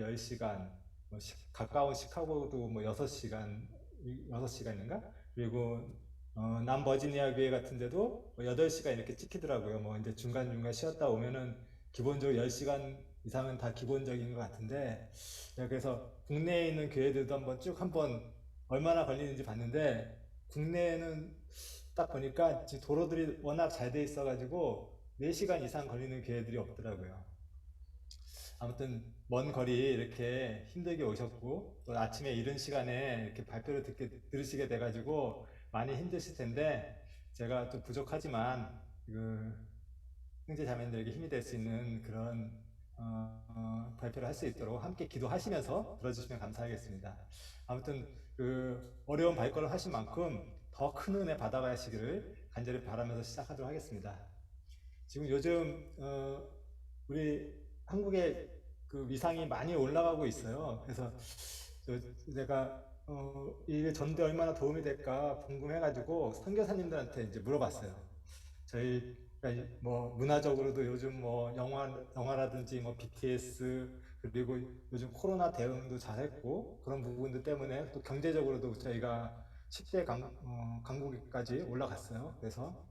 10시간, 가까운 시카고도 뭐 6시간, 6시간인가? 그리고 남버지니아 교회 같은 데도 뭐 8시간 이렇게 찍히더라고요. 뭐 이제 중간중간 쉬었다 오면은 기본적으로 10시간 이상은 다 기본적인 것 같은데, 제가 그래서 국내에 있는 교회들도 한번 얼마나 걸리는지 봤는데, 국내에는 딱 보니까 지금 도로들이 워낙 잘 돼 있어가지고 4시간 이상 걸리는 교회들이 없더라고요. 아무튼 먼 거리 이렇게 힘들게 오셨고 또 아침에 이른 시간에 이렇게 발표를 들으시게 돼가지고 많이 힘드실 텐데, 제가 좀 부족하지만 그 형제 자매들에게 힘이 될 수 있는 그런 발표를 할 수 있도록 함께 기도하시면서 들어주시면 감사하겠습니다. 아무튼 그 어려운 발걸음 하신 만큼 더 큰 은혜 받아가시기를 간절히 바라면서 시작하도록 하겠습니다. 지금 요즘 우리 한국의 그 위상이 많이 올라가고 있어요. 그래서 내가 이게 전대 얼마나 도움이 될까 궁금해가지고 선교사님들한테 이제 물어봤어요. 저희 뭐 문화적으로도 요즘 뭐 영화라든지 뭐 BTS, 그리고 요즘 코로나 대응도 잘했고 그런 부분들 때문에 또 경제적으로도 저희가 10대 강국까지 올라갔어요. 그래서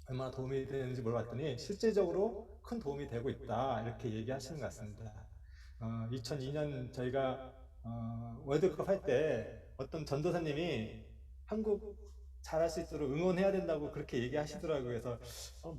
얼마나 도움이 되는지 물어봤더니 실질적으로 큰 도움이 되고 있다 이렇게 얘기하시는 것 같습니다. 2002년 저희가 월드컵 할 때 어떤 전도사님이 한국 잘할 수 있도록 응원해야 된다고 그렇게 얘기하시더라고요. 그래서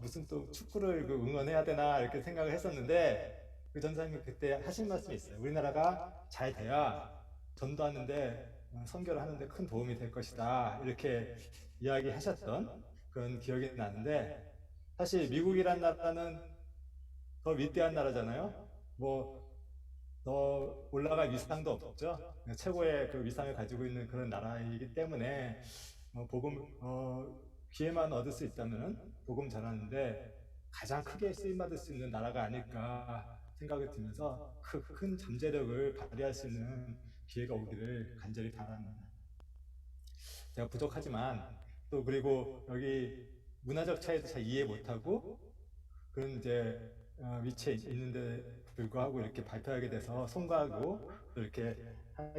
무슨 또 축구를 응원해야 되나 이렇게 생각을 했었는데, 그 전도사님이 그때 하신 말씀이 있어요. 우리나라가 잘 돼야 전도하는데 선교를 하는데 큰 도움이 될 것이다 이렇게 이야기하셨던 그런 기억이 나는데, 사실 미국이란 나라는 더 위대한 나라잖아요. 뭐 더 올라갈 위상도 없죠. 최고의 그 위상을 가지고 있는 그런 나라이기 때문에 복음 기회만 얻을 수 있다면 복음 전하는데 가장 크게 쓰임 받을 수 있는 나라가 아닐까 생각이 들면서 큰 잠재력을 발휘할 수 있는 기회가 오기를 간절히 바랍니다. 제가 부족하지만 또 그리고 여기 문화적 차이도 잘 이해 못하고 그런 이제 위치에 있는데 불구하고 이렇게 발표하게 돼서 송구하고 또 이렇게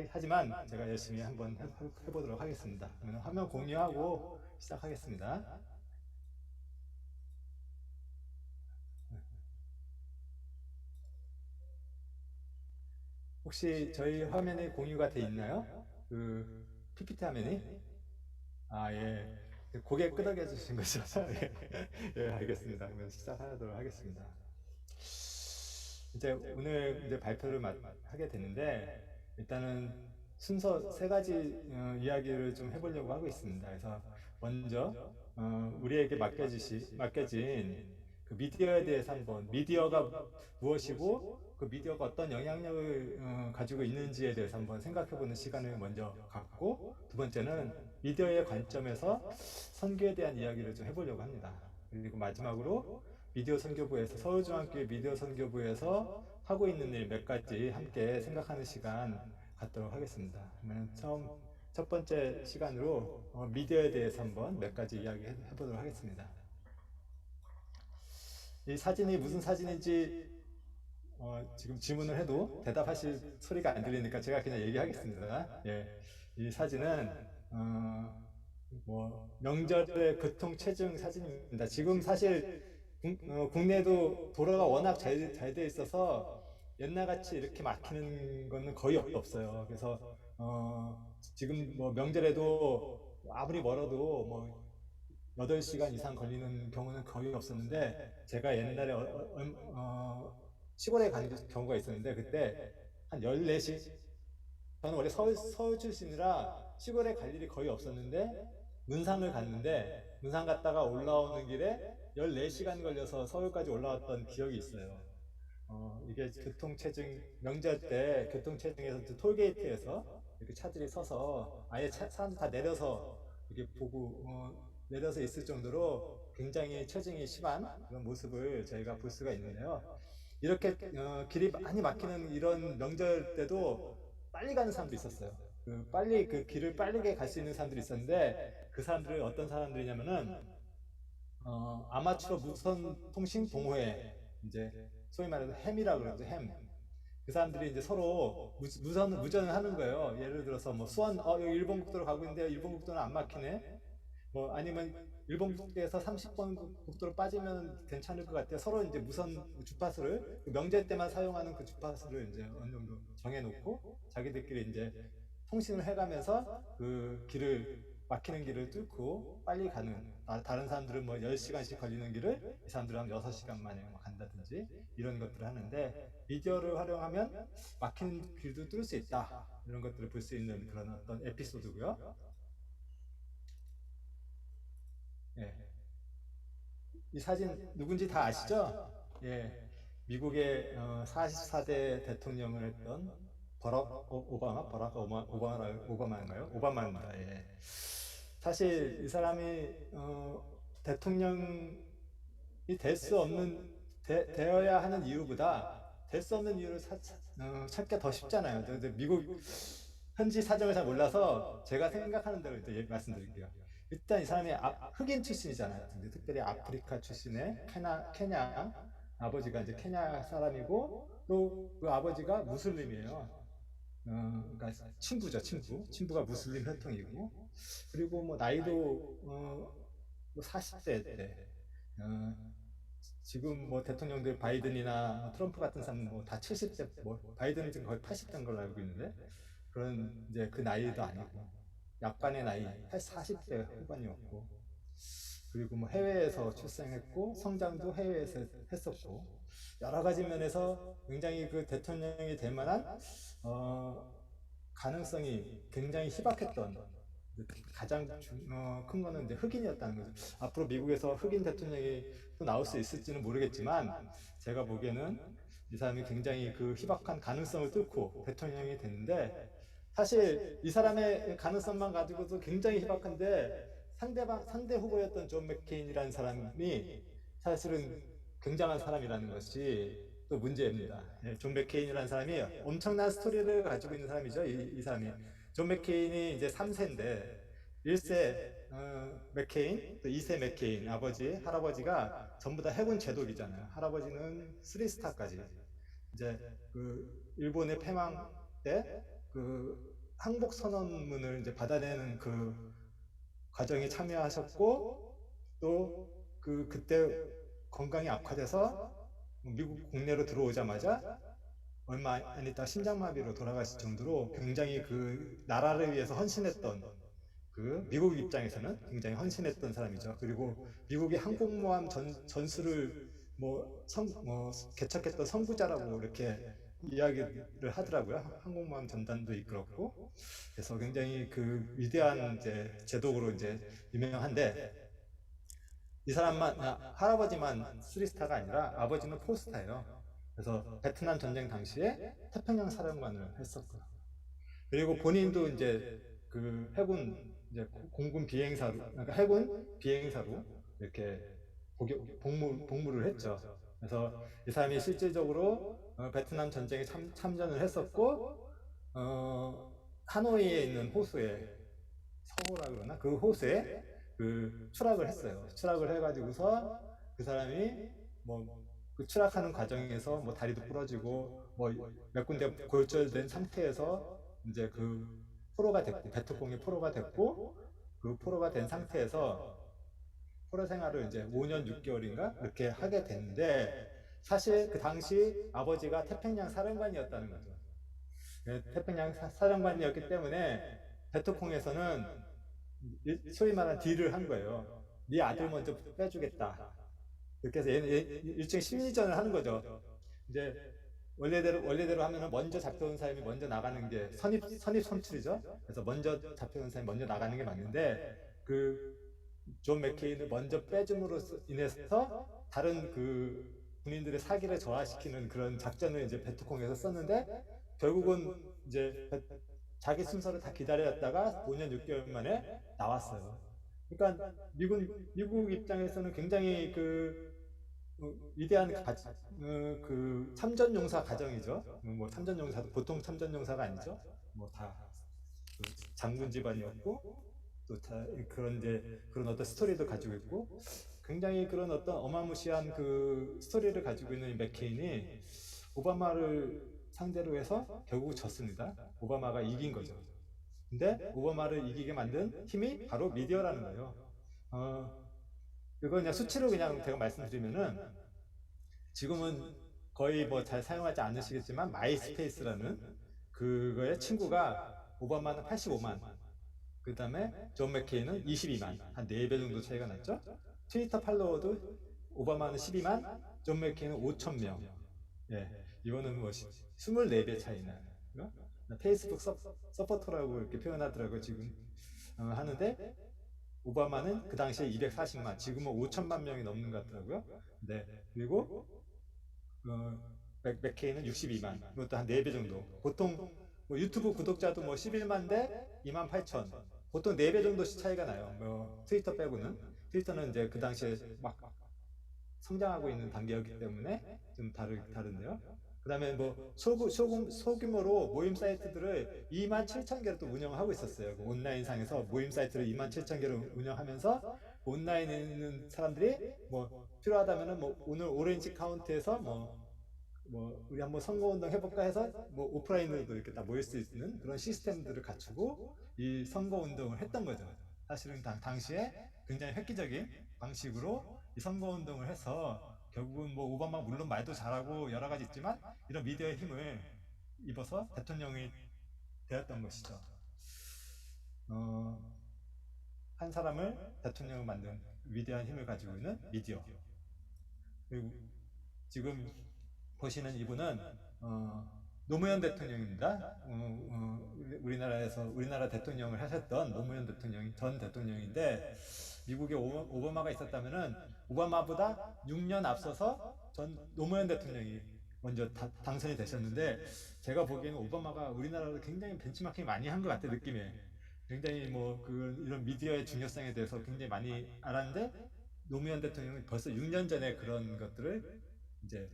하지만 제가 열심히 한번 해보도록 하겠습니다. 그러면 화면 공유하고 시작하겠습니다. 혹시 저희 화면에 공유가 돼 있나요? 그 PPT 화면이? 아, 예. 고개 끄덕여 주신 거죠? 예, 예, 알겠습니다. 그러면 시작하도록 하겠습니다. 이제 오늘 이제 발표를 하게 되는데, 일단은 순서 세 가지 이야기를 좀 해보려고 하고 있습니다. 그래서 먼저 우리에게 맡겨진 그 미디어에 대해서 한번, 미디어가 무엇이고 그 미디어가 어떤 영향력을 가지고 있는지에 대해서 한번 생각해보는 시간을 먼저 갖고, 두 번째는 미디어의 관점에서 선교에 대한 이야기를 좀 해보려고 합니다. 그리고 마지막으로 미디어 선교부에서, 서울중앙교회 미디어 선교부에서 하고 있는 일 몇 가지 함께 생각하는 시간 갖도록 하겠습니다. 그러면 첫 번째 시간으로 미디어에 대해서 한번 몇 가지 이야기 해보도록 하겠습니다. 이 사진이 무슨 사진인지 지금 질문을 해도 대답하실 소리가 안 들리니까 제가 그냥 얘기하겠습니다. 예, 이 사진은 명절의 교통체증 사진입니다. 지금 사실 국내도 도로가 워낙 잘 돼 있어서 옛날같이 이렇게 막히는 거는 거의 없어요. 그래서 지금 뭐 명절에도 아무리 멀어도 뭐 8시간 이상 걸리는 경우는 거의 없었는데, 제가 옛날에 시골에 간 경우가 있었는데 그때 한 14시, 저는 원래 서울 출신이라 시골에 갈 일이 거의 없었는데 문상을 갔는데, 문상 갔다가 올라오는 길에 14시간 걸려서 서울까지 올라왔던 기억이 있어요. 이게 교통체증, 명절 때 교통체증에서 톨게이트에서 이렇게 차들이 서서 아예 사람들 다 내려서 이렇게 보고 내려서 있을 정도로 굉장히 체증이 심한 그런 모습을 저희가 볼 수가 있는데요. 이렇게 길이 많이 막히는 이런 명절 때도 빨리 가는 사람도 있었어요. 빨리 그 길을 빠르게 갈 수 있는 사람들이 있었는데, 그 사람들은 어떤 사람들이냐면은 아마추어 무선 통신 동호회, 이제 소위 말해서 햄이라 그러죠. 햄. 그 사람들이 이제 서로 무전을 하는 거예요. 예를 들어서 뭐 수원, 여기 일본 국도로 가고 있는데 일본 국도는 안 막히네. 뭐 아니면 일본 국도에서 30번 국도로 빠지면 괜찮을 것 같아요. 서로 이제 무선 주파수를 그 명제 때만 사용하는 그 주파수를 이제 어느 정도 정해놓고 자기들끼리 이제 통신을 해가면서 그 길을 막히는 길을 뚫고 빨리 가는, 다른 사람들은 뭐 10시간씩 걸리는 길을 이 사람들은 한 6시간 만에 뭐 간다든지 이런 것들을 하는데, 미디어를 활용하면 막히는 길도 뚫을 수 있다, 이런 것들을 볼 수 있는 그런 어떤 에피소드고요. 예. 이 사진 누군지 다 아시죠? 예. 미국의 44대 대통령을 했던 오바마인가요? 오바마입니다. 예. 사실 이 사람이 대통령이 될 수 없는, 되어야 하는 이유보다 될 수 없는 이유를 찾기가 더 쉽잖아요. 근데 미국 현지 사정을 잘 몰라서 제가 생각하는 대로 이제 말씀드릴게요. 일단 이 사람이 흑인 출신이잖아요. 근데 특별히 아프리카 출신의 케냐, 아버지가 이제 케냐 사람이고, 또 그 아버지가 무슬림이에요. 그러니까 친구가 무슬림 혈통이고, 그리고 뭐 나이도 뭐 40대 때, 어, 지금 뭐 대통령들 바이든이나 트럼프 같은 사람 뭐 다 70대, 뭐 바이든은 지금 거의 80대인 걸로 알고 있는데, 그런 이제 그 나이도 아니고 약간의 나이 40대 후반이었고, 그리고 뭐 해외에서 출생했고 성장도 해외에서 했었고, 여러 가지 면에서 굉장히 그 대통령이 될 만한 어, 가능성이 굉장히 희박했던, 가장 큰 거는 이제 흑인이었다는 거죠. 앞으로 미국에서 흑인 대통령이 또 나올 수 있을지는 모르겠지만, 제가 보기에는 이 사람이 굉장히 그 희박한 가능성을 뚫고 대통령이 됐는데, 사실 이 사람의 가능성만 가지고도 굉장히 희박한데, 상대 후보였던 존 맥케인이라는 사람이 사실은 굉장한 사람이라는 것이 또 문제입니다. 예, 존 맥케인이라는 사람이 엄청난 스토리를 가지고 있는 사람이죠. 이 사람이. 존 맥케인이 이제 3세인데, 1세 맥케인, 또 2세 맥케인, 할아버지가 전부 다 해군 제독이잖아요. 할아버지는 3스타까지. 이제 그 일본의 패망 때 그 항복 선언문을 이제 받아내는 그 과정에 참여하셨고, 또 그때 건강이 악화돼서 미국 국내로 들어오자마자 얼마 안 있다 심장마비로 돌아가실 정도로 굉장히 그 나라를 위해서 헌신했던, 그 미국 입장에서는 굉장히 헌신했던 사람이죠. 그리고 미국의 항공모함 전술을 개척했던 선구자라고 이렇게 이야기를 하더라고요. 항공모함 전단도 이끌었고, 그래서 굉장히 그 위대한 이제 제독으로 이제 유명한데, 이 사람만, 할아버지만 3스타가 아니라 아버지는 4스타예요. 그래서 베트남 전쟁 당시에 태평양 사령관을 했었고요. 그리고 본인도 이제 그 해군 이제 공군 비행사로, 그러니까 해군 비행사로 이렇게 복무를 했죠. 그래서 이 사람이 실질적으로 베트남 전쟁에 참전을 했었고, 하노이에 있는 호수에, 서호라 그러나, 그 호수에 그 추락을 했어요. 추락을 해가지고서 그 사람이 그 추락하는 과정에서 뭐 다리도 부러지고 뭐 몇 군데 골절된 상태에서 이제 그 포로가 됐고, 베트콩이 포로가 됐고, 그 포로가 된 상태에서 포로 생활을 이제 5년 6개월인가 그렇게 하게 됐는데, 사실 그 당시 아버지가 태평양 사령관이었다는 거죠. 태평양 사령관이었기 때문에 베트콩에서는 소위 말하는 딜을 한 거예요. 네 아들 먼저 빼주겠다. 이렇게 해서 일종의 심리전을 하는 거죠. 이제 원래대로 하면은 먼저 잡혀온 사람이 먼저 나가는 게 선입 선출이죠. 그래서 먼저 잡혀온 사람이 먼저 나가는 게 맞는데, 그 존 맥케인을 먼저 빼줌으로 인해서 다른 그 군인들의 사기를 저하시키는 그런 작전을 이제 베트콩에서 썼는데, 결국은 이제 자기 순서를 다 기다렸다가 5년 6개월 만에 나왔어요. 그러니까 미국 입장에서는 굉장히 그 위대한 그 참전용사 가정이죠. 뭐 참전용사도 보통 참전용사가 아니죠. 뭐다 장군 집안이었고, 또 다 그런 이제 그런 어떤 스토리도 가지고 있고, 굉장히 그런 어떤 어마무시한 그 스토리를 가지고 있는 이 맥케인이 오바마를 상대로 해서 결국 졌습니다. 오바마가 이긴 거죠. 근데 오바마를 이기게 만든 힘이 바로 미디어라는 거예요. 이거 그냥 수치로 그냥 제가 말씀드리면은 지금은 거의 뭐 잘 사용하지 않으시겠지만 마이스페이스라는 그거의 친구가 오바마는 85만, 그 다음에 존 맥케인은 22만, 한 4배 정도 차이가 났죠. 트위터 팔로워도 오바마는 12만, 존 맥케인은 5천 명. 예, 이거는 뭐 24배 차이나. 페이스북 서포터라고 이렇게 표현하더라고요, 지금. 하는데, 오바마는 그 당시에 240만, 지금은 5천만 명이 넘는 것 같더라고요. 네. 그리고, 맥케이는 62만, 이것도 한 4배 정도. 보통 뭐 유튜브 구독자도 뭐 11만 대 2만 8천. 보통 4배 정도씩 차이가 나요. 뭐 트위터 빼고는. 트위터는 이제 그 당시에 막 성장하고 있는 단계였기 때문에 좀 다른데요. 그 다음에 뭐 소규모로 모임 사이트들을 2만 7천 개를 또 운영하고 있었어요. 그 온라인상에서 모임 사이트를 2만 7천 개를 운영하면서 온라인에 있는 사람들이 뭐 필요하다면은 뭐 오늘 오렌지 카운트에서 우리 한번 선거운동 해볼까 해서 뭐 오프라인으로도 이렇게 다 모일 수 있는 그런 시스템들을 갖추고 이 선거운동을 했던 거죠. 사실은 당시에 굉장히 획기적인 방식으로 이 선거운동을 해서 결국은 뭐 오바마 물론 말도 잘하고 여러 가지 있지만 이런 미디어의 힘을 입어서 대통령이 되었던 것이죠. 한 사람을 대통령을 만든 위대한 힘을 가지고 있는 미디어. 그리고 지금 보시는 이분은 노무현 대통령입니다. 우리나라 대통령을 하셨던 노무현 전 대통령인데 미국에 오바마가 있었다면은 오바마보다 6년 앞서서 전 노무현 대통령이 먼저 당선이 되셨는데 제가 보기에는 오바마가 우리나라를 굉장히 벤치마킹 많이 한 것 같아 느낌에 굉장히 뭐 이런 미디어의 중요성에 대해서 굉장히 많이 알았는데 노무현 대통령은 벌써 6년 전에 그런 것들을 이제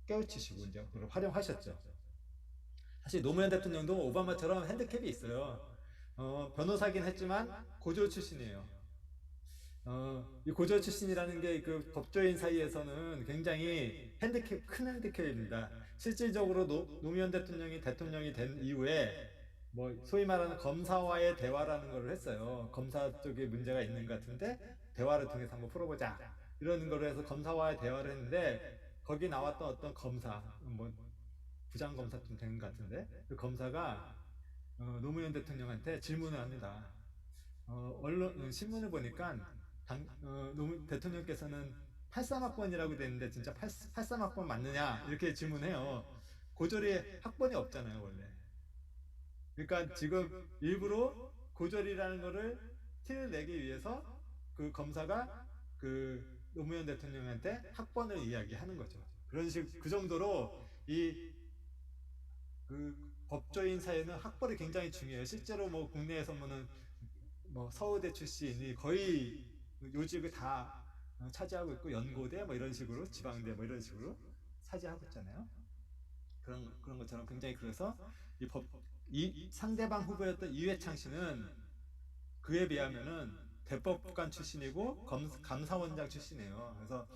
깨우치시고 이제 그걸 활용하셨죠. 사실 노무현 대통령도 오바마처럼 핸디캡이 있어요. 변호사긴 했지만 고졸 출신이에요. 이 고졸 출신이라는 게 그 법조인 사이에서는 굉장히 큰 핸디캡입니다. 실질적으로 노무현 대통령이 된 이후에 뭐 소위 말하는 검사와의 대화라는 걸 했어요. 검사 쪽에 문제가 있는 것 같은데 대화를 통해서 한번 풀어보자. 이런 거를 해서 검사와의 대화를 했는데 거기 나왔던 어떤 검사, 뭐 부장검사쯤 된 것 같은데 그 검사가 노무현 대통령한테 질문을 합니다. 신문을 보니까 대통령께서는 83학번이라고 돼 있는데 진짜 83학번 맞느냐 이렇게 질문해요. 고졸이 학번이 없잖아요 원래. 그러니까 지금 일부러 고졸이라는 거를 티를 내기 위해서 그 검사가 그 노무현 대통령한테 학번을 이야기하는 거죠. 그 정도로 그 법조인 사이에는 학벌이 굉장히 중요해요. 실제로 뭐 국내에서 뭐 서울대 출신이 거의 요직을 다 차지하고 있고 연고대 뭐 이런 식으로 지방대 뭐 이런 식으로 차지하고 있잖아요. 그런 것처럼 굉장히 그래서 이 상대방 후보였던 이회창 씨는 그에 비하면은 대법관 출신이고 감사원장 출신이에요. 그래서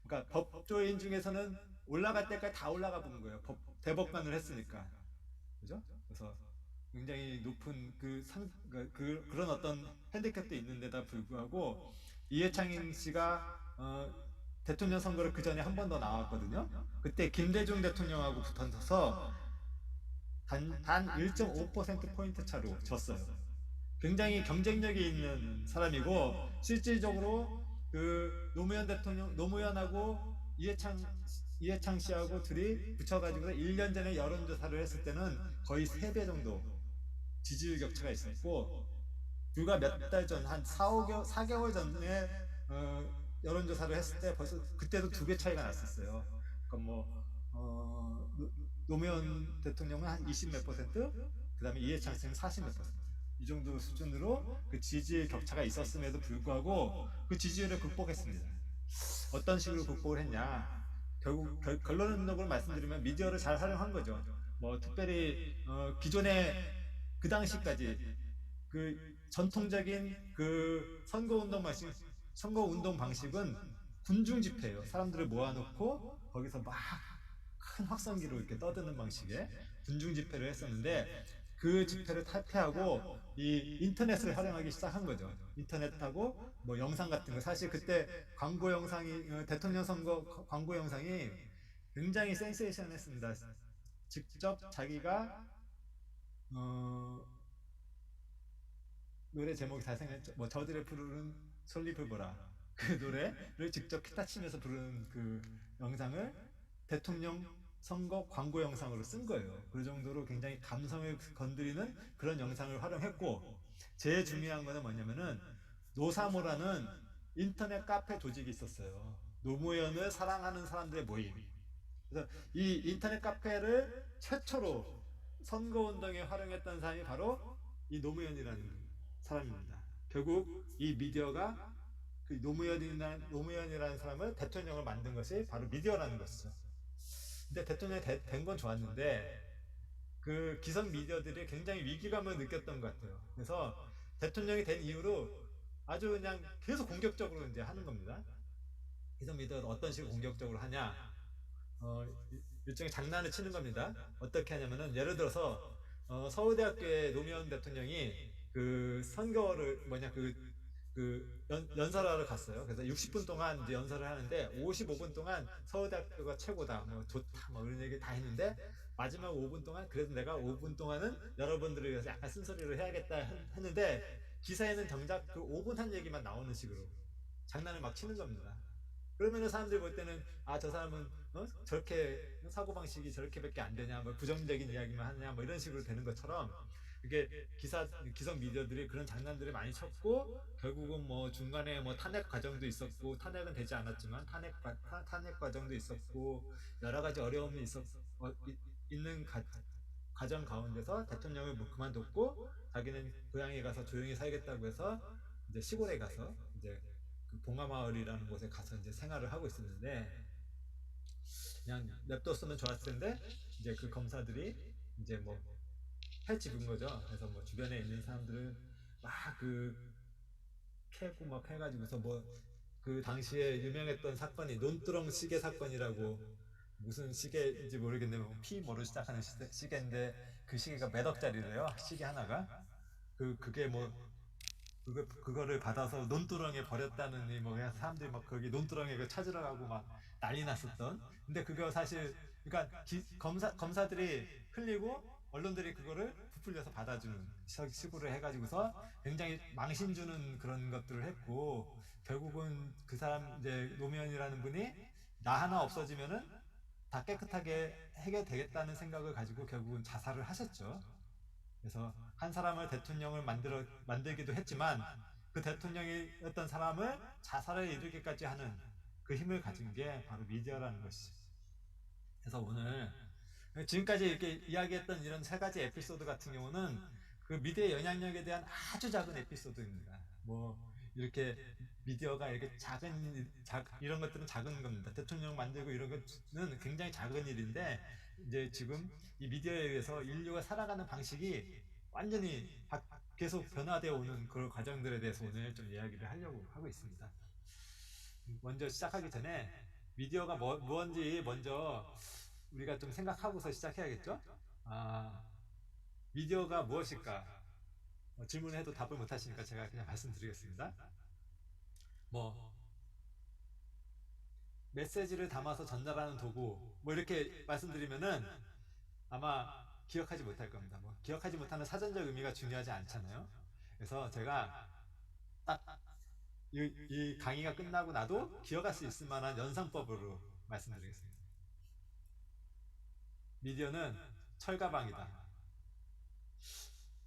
그러니까 법조인 중에서는 올라갈 때까지 다 올라가 본 거예요. 대법관을 했으니까. 그죠? 그래서 굉장히 높은 그런 어떤 핸디캡도 있는데다 불구하고 이해창인 씨가 대통령 선거를 그 전에 한 번 더 나왔거든요. 그때 김대중 대통령하고 붙어서 단 1.5%포인트 차로 졌어요. 굉장히 경쟁력이 있는 사람이고 실질적으로 그 노무현하고 이해창 씨하고 둘이 붙여가지고 1년 전에 여론조사를 했을 때는 거의 3배 정도 지지율 격차가 있었고 불과 몇 달 전, 한 4개월 전에 여론조사를 했을 때 벌써 그때도 2배 차이가 났었어요. 그러니까 노무현 대통령은 한 20 몇 퍼센트, 그 다음에 이해창 씨는 40 몇 퍼센트. 이 정도 수준으로 그 지지의 격차가 있었음에도 불구하고 그 지지율을 극복했습니다. 어떤 식으로 극복을 했냐? 결국 결론적으로 말씀드리면 미디어를 잘 활용한 거죠. 뭐 특별히 기존에 그 당시까지 그 전통적인 그 선거운동 방식은 군중 집회예요. 사람들을 모아놓고 거기서 막 큰 확성기로 이렇게 떠드는 방식의 군중 집회를 했었는데 그 집회를 탈피하고 이 인터넷을 활용하기 시작한 거죠. 인터넷하고 뭐 영상 같은 거 사실 그때 광고 영상이 대통령 선거 광고 영상이 굉장히 센세이션했습니다. 직접 자기가 어, 노래 제목이 잘생겼죠. 뭐 저들의 푸르른 솔잎을 보라. 그 노래를 직접 기타 치면서 부르는 그 영상을 대통령 선거 광고 영상으로 쓴 거예요. 그 정도로 굉장히 감성을 건드리는 그런 영상을 활용했고, 제일 중요한 거는 뭐냐면은 노사모라는 인터넷 카페 조직이 있었어요. 노무현을 사랑하는 사람들의 모임. 그래서 이 인터넷 카페를 최초로 선거운동에 활용했던 사람이 바로 이 노무현이라는 사람입니다. 결국 이 미디어가 그 노무현이라는 사람을 대통령을 만든 것이 바로 미디어라는 것이죠. 근데 대통령이 된 건 좋았는데 그 기성 미디어들이 굉장히 위기감을 느꼈던 것 같아요. 그래서 대통령이 된 이후로 아주 그냥 계속 공격적으로 이제 하는 겁니다. 기성 미디어가 어떤 식으로 공격적으로 하냐? 어, 일종의 장난을 치는 겁니다. 어떻게 하냐면은 예를 들어서 서울대학교의 노무현 대통령이 그 선거를 연설하러 갔어요. 그래서 60분 동안 이제 연설을 하는데 55분 동안 서울대학교가 최고다, 뭐 좋다, 뭐 이런 얘기 다 했는데 마지막 5분 동안 그래도 내가 5분 동안은 여러분들을 위해서 약간 쓴소리를 해야겠다 했는데 기사에는 정작 그 5분 한 얘기만 나오는 식으로 장난을 막 치는 겁니다. 그러면은 사람들이 볼 때는 아 저 사람은 저렇게 사고방식이 저렇게밖에 안 되냐, 뭐 부정적인 이야기만 하냐, 뭐 이런 식으로 되는 것처럼 이게 기성 미디어들이 그런 장난들을 많이 쳤고 결국은 뭐 중간에 뭐 탄핵 과정도 있었고 탄핵은 되지 않았지만 탄핵 과정도 있었고 여러 가지 어려움이 있는 과정 가운데서 대통령을 뭐 그만뒀고 자기는 고향에 가서 조용히 살겠다고 해서 이제 시골에 가서 이제 그 봉하마을이라는 곳에 가서 이제 생활을 하고 있었는데 그냥 냅뒀으면 좋았을 텐데 이제 그 검사들이 이제 뭐 해집은 거죠. 그래서 뭐 주변에 있는 사람들을 막 그 캐고 막 해가지고서 뭐 그 당시에 유명했던 사건이 논두렁 시계 사건이라고, 무슨 시계인지 모르겠는데 뭐 뭐로 시작하는 시계인데 그 시계가 몇 억짜리래요. 시계 하나가. 그게 뭐 그거를 받아서 논두렁에 버렸다느니 뭐 그냥 사람들이 막 거기 논두렁에 그 찾으러 가고 막 난리 났었던. 근데 그거 사실 그러니까 검사들이 흘리고 언론들이 그거를 부풀려서 받아주는 식으로 해가지고서 굉장히 망신 주는 그런 것들을 했고 결국은 그 사람 이제 노무현이라는 분이 나 하나 없어지면은 다 깨끗하게 해결되겠다는 생각을 가지고 결국은 자살을 하셨죠. 그래서 한 사람을 대통령을 만들기도 했지만 그 대통령이었던 사람을 자살에 이르기까지 하는 그 힘을 가진 게 바로 미디어라는 것이죠. 그래서 오늘 지금까지 이렇게 이야기했던 이런 세 가지 에피소드 같은 경우는 그 미디어의 영향력에 대한 아주 작은 에피소드입니다. 뭐 이렇게 미디어가 이렇게 이런 것들은 작은 겁니다. 대통령 만들고 이런 것은 굉장히 작은 일인데 이제 지금 이 미디어에 의해서 인류가 살아가는 방식이 완전히 계속 변화되어 오는 그런 과정들에 대해서 오늘 좀 이야기를 하려고 하고 있습니다. 먼저 시작하기 전에 미디어가 뭔지 먼저 우리가 좀 생각하고서 시작해야겠죠? 아, 미디어가 무엇일까? 질문해도 답을 못 하시니까 제가 그냥 말씀드리겠습니다. 뭐 메시지를 담아서 전달하는 도구 뭐 이렇게 말씀드리면은 아마 기억하지 못할 겁니다. 뭐 기억하지 못하는 사전적 의미가 중요하지 않잖아요. 그래서 제가 딱 이 강의가 끝나고 나도 기억할 수 있을 만한 연상법으로 말씀드리겠습니다. 미디어는 철가방이다.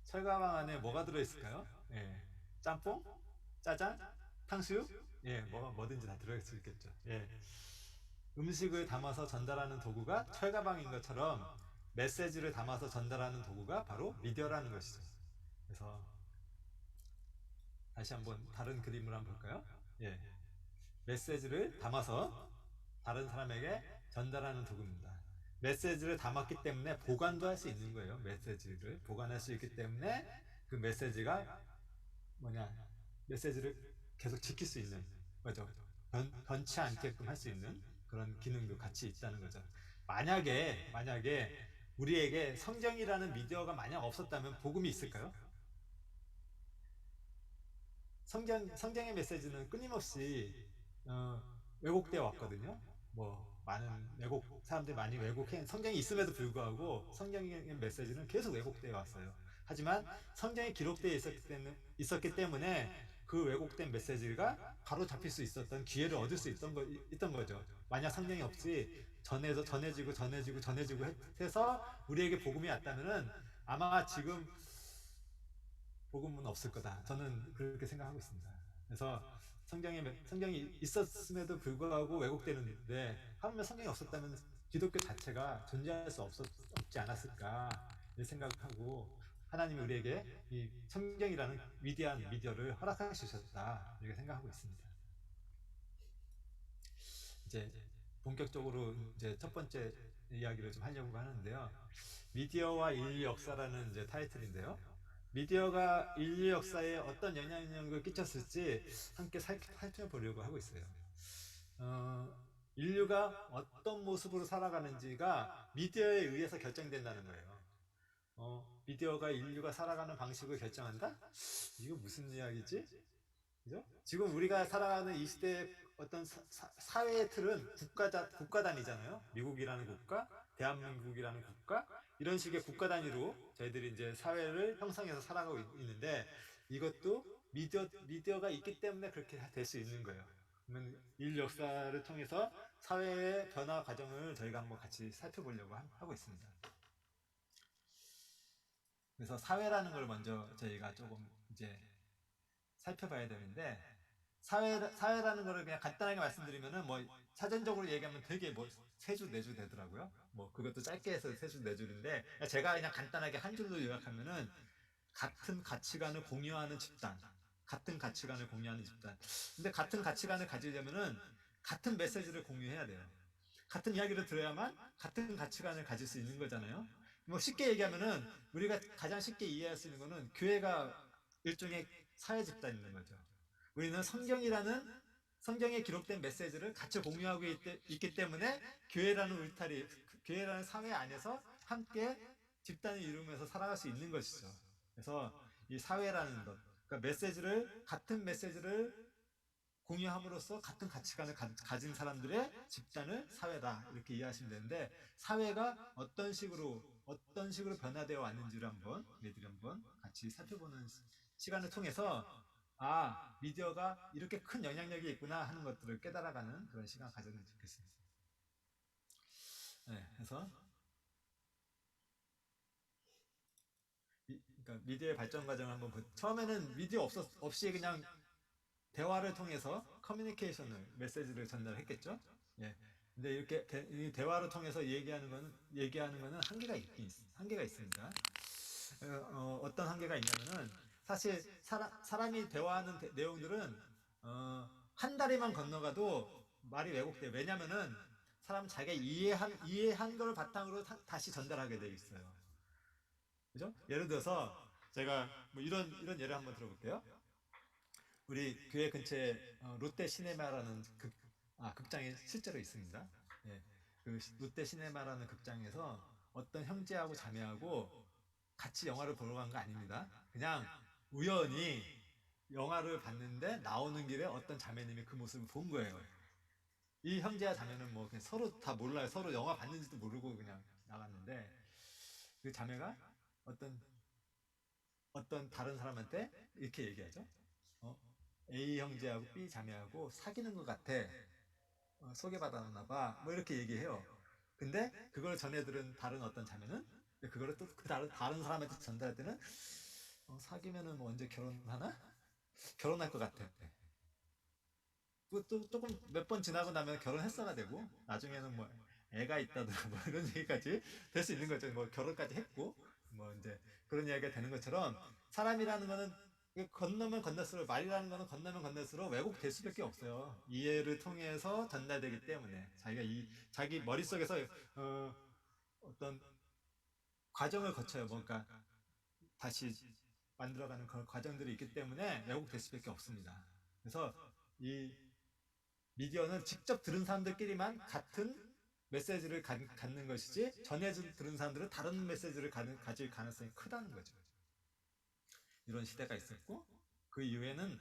철가방 안에 뭐가 들어있을까요? 예. 짬뽕? 짜장? 탕수육? 예, 뭐든지 다 들어갈 수 있겠죠. 예. 음식을 담아서 전달하는 도구가 철가방인 것처럼 메시지를 담아서 전달하는 도구가 바로 미디어라는 것이죠. 그래서 다시 한번 다른 그림을 한번 볼까요? 예. 메시지를 담아서 다른 사람에게 전달하는 도구입니다. 메시지를 담았기 때문에 보관도 할 수 있는 거예요. 메시지를 보관할 수 있기 때문에 그 메시지가 메시지를 계속 지킬 수 있는 거죠. 변치 않게끔 할 수 있는 그런 기능도 같이 있다는 거죠. 만약에 우리에게 성경이라는 미디어가 만약 없었다면 복음이 있을까요? 성경의 메시지는 끊임없이 어, 왜곡되어 왔거든요. 뭐 많은 왜곡 사람들이 많이 왜곡해 성경이 있음에도 불구하고 성경의 메시지는 계속 왜곡되어 왔어요. 하지만 성경이 기록되어 있었기 때문에 그 왜곡된 메시지가 바로 잡힐 수 있었던 기회를 얻을 수 있던 거죠. 만약 성경이 없이 전해지고 해서 우리에게 복음이 왔다면은 아마 지금 복음은 없을 거다. 저는 그렇게 생각하고 있습니다. 그래서 성경이 있었음에도 불구하고 왜곡되는데 하물며 성경이 없었다면 기독교 자체가 존재할 수 없지 않았을까 이 생각하고 하나님이 우리에게 이 성경이라는 위대한 미디어를 허락해 주셨다 이렇게 생각하고 있습니다. 이제 본격적으로 이제 첫 번째 이야기를 좀 하려고 하는데요. 미디어와 인류 역사라는 이제 타이틀인데요. 미디어가 인류 역사에 어떤 영향력을 끼쳤을지 함께 살펴보려고 하고 있어요. 인류가 어떤 모습으로 살아가는지가 미디어에 의해서 결정된다는 거예요. 미디어가 인류가 살아가는 방식을 결정한다? 이거 무슨 이야기지? 그죠? 지금 우리가 살아가는 이 시대의 어떤 사회의 틀은 국가 단위잖아요. 미국이라는 국가, 대한민국이라는 국가, 이런 식의 국가 단위로 저희들이 이제 사회를 형성해서 살아가고 있는데 이것도 미디어가 있기 때문에 그렇게 될 수 있는 거예요. 그러면 인류 역사를 통해서 사회의 변화 과정을 저희가 한번 같이 살펴보려고 하고 있습니다. 그래서 사회라는 걸 먼저 저희가 조금 이제 살펴봐야 되는데 사회라는 거를 그냥 간단하게 말씀드리면은 뭐 사전적으로 얘기하면 되게 뭐 세 줄, 네 줄 되더라고요. 뭐 그것도 짧게 해서 세 줄, 네 줄인데 제가 그냥 간단하게 한 줄로 요약하면은 같은 가치관을 공유하는 집단. 같은 가치관을 공유하는 집단. 근데 같은 가치관을 가지려면은 같은 메시지를 공유해야 돼요. 같은 이야기를 들어야만 같은 가치관을 가질 수 있는 거잖아요. 뭐 쉽게 얘기하면은 우리가 가장 쉽게 이해할 수 있는 거는 교회가 일종의 사회 집단인 거죠. 우리는 성경에 기록된 메시지를 같이 공유하고 있기 때문에 교회라는 울타리, 교회라는 사회 안에서 함께 집단을 이루면서 살아갈 수 있는 것이죠. 그래서 이 사회라는 것, 그러니까 같은 메시지를 공유함으로써 같은 가치관을 가진 사람들의 집단을 사회다 이렇게 이해하시면 되는데 사회가 어떤 식으로 변화되어 왔는지를 한번 우리들이 한번 같이 살펴보는 시간을 통해서 미디어가 이렇게 큰 영향력이 있구나 하는 것들을 깨달아가는 그런 시간 가졌으면 좋겠습니다. 네, 그래서 그러니까 미디어의 발전 과정을 한번 처음에는 미디어 없이 그냥 대화를 통해서 커뮤니케이션을 메시지를 전달했겠죠. 예. 근데 이렇게 이 대화를 통해서 얘기하는 거는 한계가 있습니다. 어떤 한계가 있냐면은 사실 사람이 대화하는 내용들은 한 다리만 건너가도 말이 왜곡돼요. 왜냐면은 사람 자기가 이해한 걸 바탕으로 다시 전달하게 돼 있어요. 그죠? 예를 들어서 제가 뭐 이런 예를 한번 들어볼게요. 우리 교회 근처에 롯데 시네마라는 극장이 실제로 있습니다. 예, 그 롯데 시네마라는 극장에서 어떤 형제하고 자매하고 같이 영화를 보러 간 거 아닙니다. 그냥 우연히 영화를 봤는데 나오는 길에 어떤 자매님이 그 모습을 본 거예요. 이 형제와 자매는 뭐 그냥 서로 다 몰라요. 서로 영화 봤는지도 모르고 그냥 나갔는데 그 자매가 어떤 다른 사람한테 이렇게 얘기하죠. 어? A 형제하고 B 자매하고 사귀는 것 같아. 소개받았나 봐. 뭐 이렇게 얘기해요. 근데 그걸 전해 들은 다른 어떤 자매는 그거를 또 그 다른 사람한테 전달할 때는 사귀면은 뭐 언제 결혼하나? 결혼할 것 같아. 또 조금 몇 번 지나고 나면 결혼했어가 되고 나중에는 뭐 애가 있다더라 뭐 이런 얘기까지 될 수 있는 거죠. 뭐 결혼까지 했고 뭐 이제 그런 이야기가 되는 것처럼 사람이라는 거는 건너면 건널수록 말이라는 거는 건너면 건널수록 왜곡될 수밖에 없어요. 이해를 통해서 전달되기 때문에 자기 머릿속에서 어, 어떤 과정을 거쳐요. 뭔가 다시 만들어가는 그런 과정들이 있기 때문에 왜곡될 수밖에 없습니다. 그래서 이 미디어는 직접 들은 사람들끼리만 같은 메시지를 갖는 것이지 전해 들은 사람들은 다른 메시지를 가질 가능성이 크다는 거죠. 이런 시대가 있었고 그 이후에는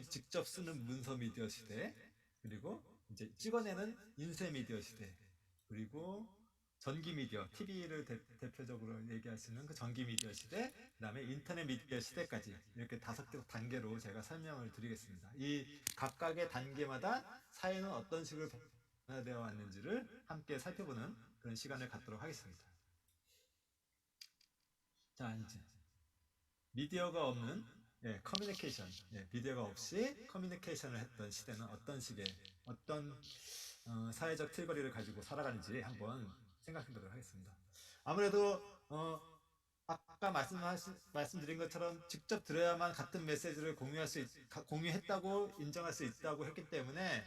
직접 쓰는 문서 미디어 시대, 그리고 이제 찍어내는 인쇄 미디어 시대, 그리고 전기 미디어, TV를 대표적으로 얘기할 수 있는 그 전기 미디어 시대, 그다음에 인터넷 미디어 시대까지 이렇게 5개 단계로 제가 설명을 드리겠습니다. 이 각각의 단계마다 사회는 어떤 식으로 변화되어 왔는지를 함께 살펴보는 그런 시간을 갖도록 하겠습니다. 자, 이제 미디어가 없는 커뮤니케이션, 미디어가 없이 커뮤니케이션을 했던 시대는 어떤 식의 어떤 사회적 틀거리를 가지고 살아가는지 한번 생각해 보도록 하겠습니다. 아무래도 아까 말씀드린 것처럼 직접 들어야만 같은 메시지를 공유했다고 인정할 수 있다고 했기 때문에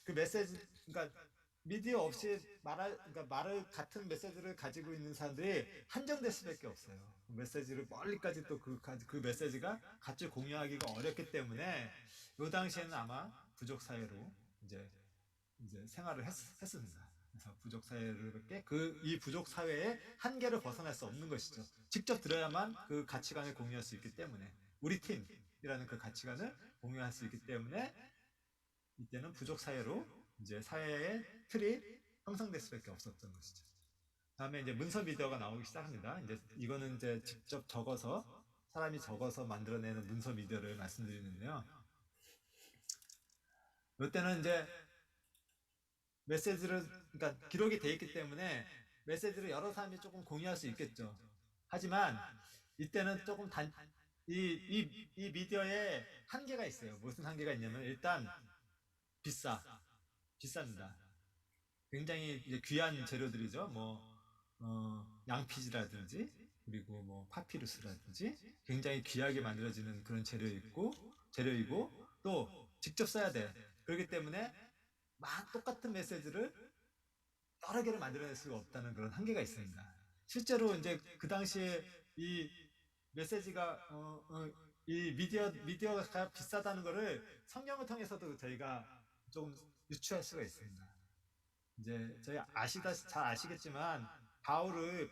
그 메시지, 그러니까 미디어 없이 그러니까 같은 메시지를 가지고 있는 사람들이 한정될 수밖에 없어요. 메시지를 멀리까지 또 그 메시지가 같이 공유하기가 어렵기 때문에 이 당시에는 아마 부족 사회로 이제 생활을 했습니다. 그래서 부족 사회로밖에 이 부족 사회의 한계를 벗어날 수 없는 것이죠. 직접 들어야만 그 가치관을 공유할 수 있기 때문에, 우리 팀이라는 그 가치관을 공유할 수 있기 때문에 이때는 부족 사회로 이제 사회의 틀이 형성될 수밖에 없었던 것이죠. 다음에 이제 문서 미디어가 나오기 시작합니다. 이제 이거는 이제 직접 사람이 적어서 만들어내는 문서 미디어를 말씀드리는데요. 이때는 이제 그러니까 기록이 돼 있기 때문에 메시지를 여러 사람이 조금 공유할 수 있겠죠. 하지만 이때는 조금 이 미디어에 한계가 있어요. 무슨 한계가 있냐면 일단 비쌉니다. 굉장히 이제 귀한 재료들이죠. 양피지라든지, 그리고 파피루스라든지, 굉장히 귀하게 만들어지는 그런 재료이고, 또 직접 써야 돼. 그렇기 때문에 똑같은 메시지를 여러 개를 만들어낼 수가 없다는 그런 한계가 있습니다. 실제로 이제 그 당시에 이 메시지가, 이 미디어가 비싸다는 것을 성경을 통해서도 저희가 조금 유추할 수가 있습니다. 이제 저희 잘 아시겠지만 바울이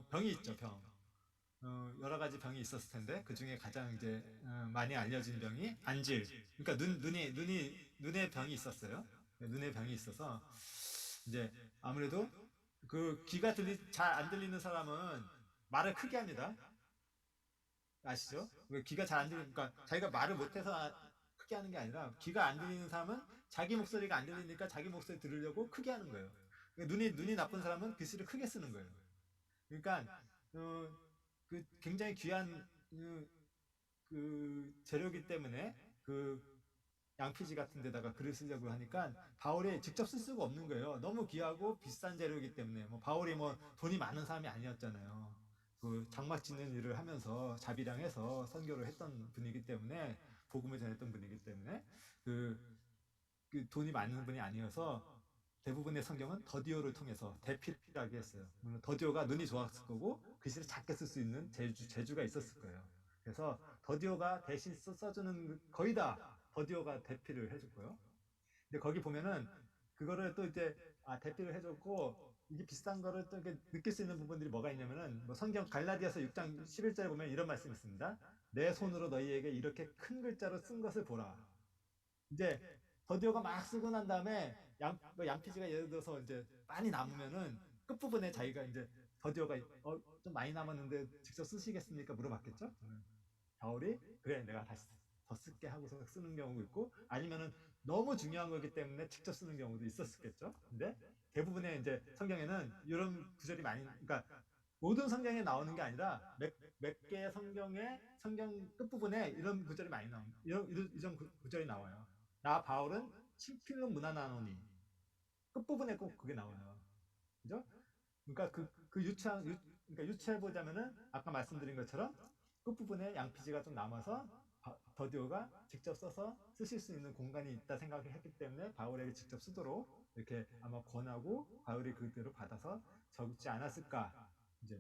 병이 있죠, 병. 여러 가지 병이 있었을 텐데 그 중에 가장 이제 많이 알려진 병이 안질. 그러니까 눈에 병이 있었어요. 눈에 병이 있어서 이제 아무래도 그 잘 안 들리는 사람은 말을 크게 합니다. 아시죠? 왜 귀가 잘 안 들리니까 자기가 말을 못해서 크게 하는 게 아니라 귀가 안 들리는 사람은 자기 목소리가 안 들리니까 자기 목소리 들으려고 크게 하는 거예요. 그러니까 눈이 나쁜 사람은 글씨를 크게 쓰는 거예요. 그러니까 그 굉장히 귀한 그 재료기 때문에 그 양피지 같은 데다가 글을 쓰려고 하니까 바울이 직접 쓸 수가 없는 거예요. 너무 귀하고 비싼 재료이기 때문에. 바울이 돈이 많은 사람이 아니었잖아요. 그 장막 짓는 일을 하면서 자비량해서 선교를 했던 분이기 때문에, 복음을 전했던 분이기 때문에 그 돈이 많은 분이 아니어서 대부분의 성경은 더디오를 통해서 대필하게 했어요. 물론 더디오가 눈이 좋았을 거고 글씨를 작게 쓸 수 있는 재주가 있었을 거예요. 그래서 더디오가 대신 써주는, 거의 다 더디오가 대필을 해줬고요. 근데 거기 보면은 그거를 또 이제 대필을 해줬고, 이게 비싼 거를 또 이렇게 느낄 수 있는 부분들이 뭐가 있냐면은 성경 갈라디아서 6장 11절에 보면 이런 말씀이 있습니다. 내 손으로 너희에게 이렇게 큰 글자로 쓴 것을 보라. 이제 더디오가 막 쓰고 난 다음에 양피지가 예를 들어서 이제 많이 남으면은 끝부분에 자기가 이제 더디오가 좀 많이 남았는데 직접 쓰시겠습니까? 물어봤겠죠? 바울이 그래 내가 다시 더 쓸게 하고서 쓰는 경우도 있고, 아니면은 너무 중요한 거기 때문에 직접 쓰는 경우도 있었겠죠. 근데 대부분의 이제 성경에는 이런 구절이 그러니까 모든 성경에 나오는 게 아니라 몇 개의 성경 끝부분에 이런 구절이 많이 나옵니다. 이런 구절이 나와요. 나 바울은 친필로 문안하노니, 끝부분에 꼭 그게 나와요. 그죠? 그러니까 그러니까 유추해 보자면은 아까 말씀드린 것처럼 끝부분에 양피지가 좀 남아서 더디오가 직접 써서 쓰실 수 있는 공간이 있다 생각을 했기 때문에 바울에게 직접 쓰도록 이렇게 아마 권하고 바울이 그대로 받아서 적지 않았을까, 이제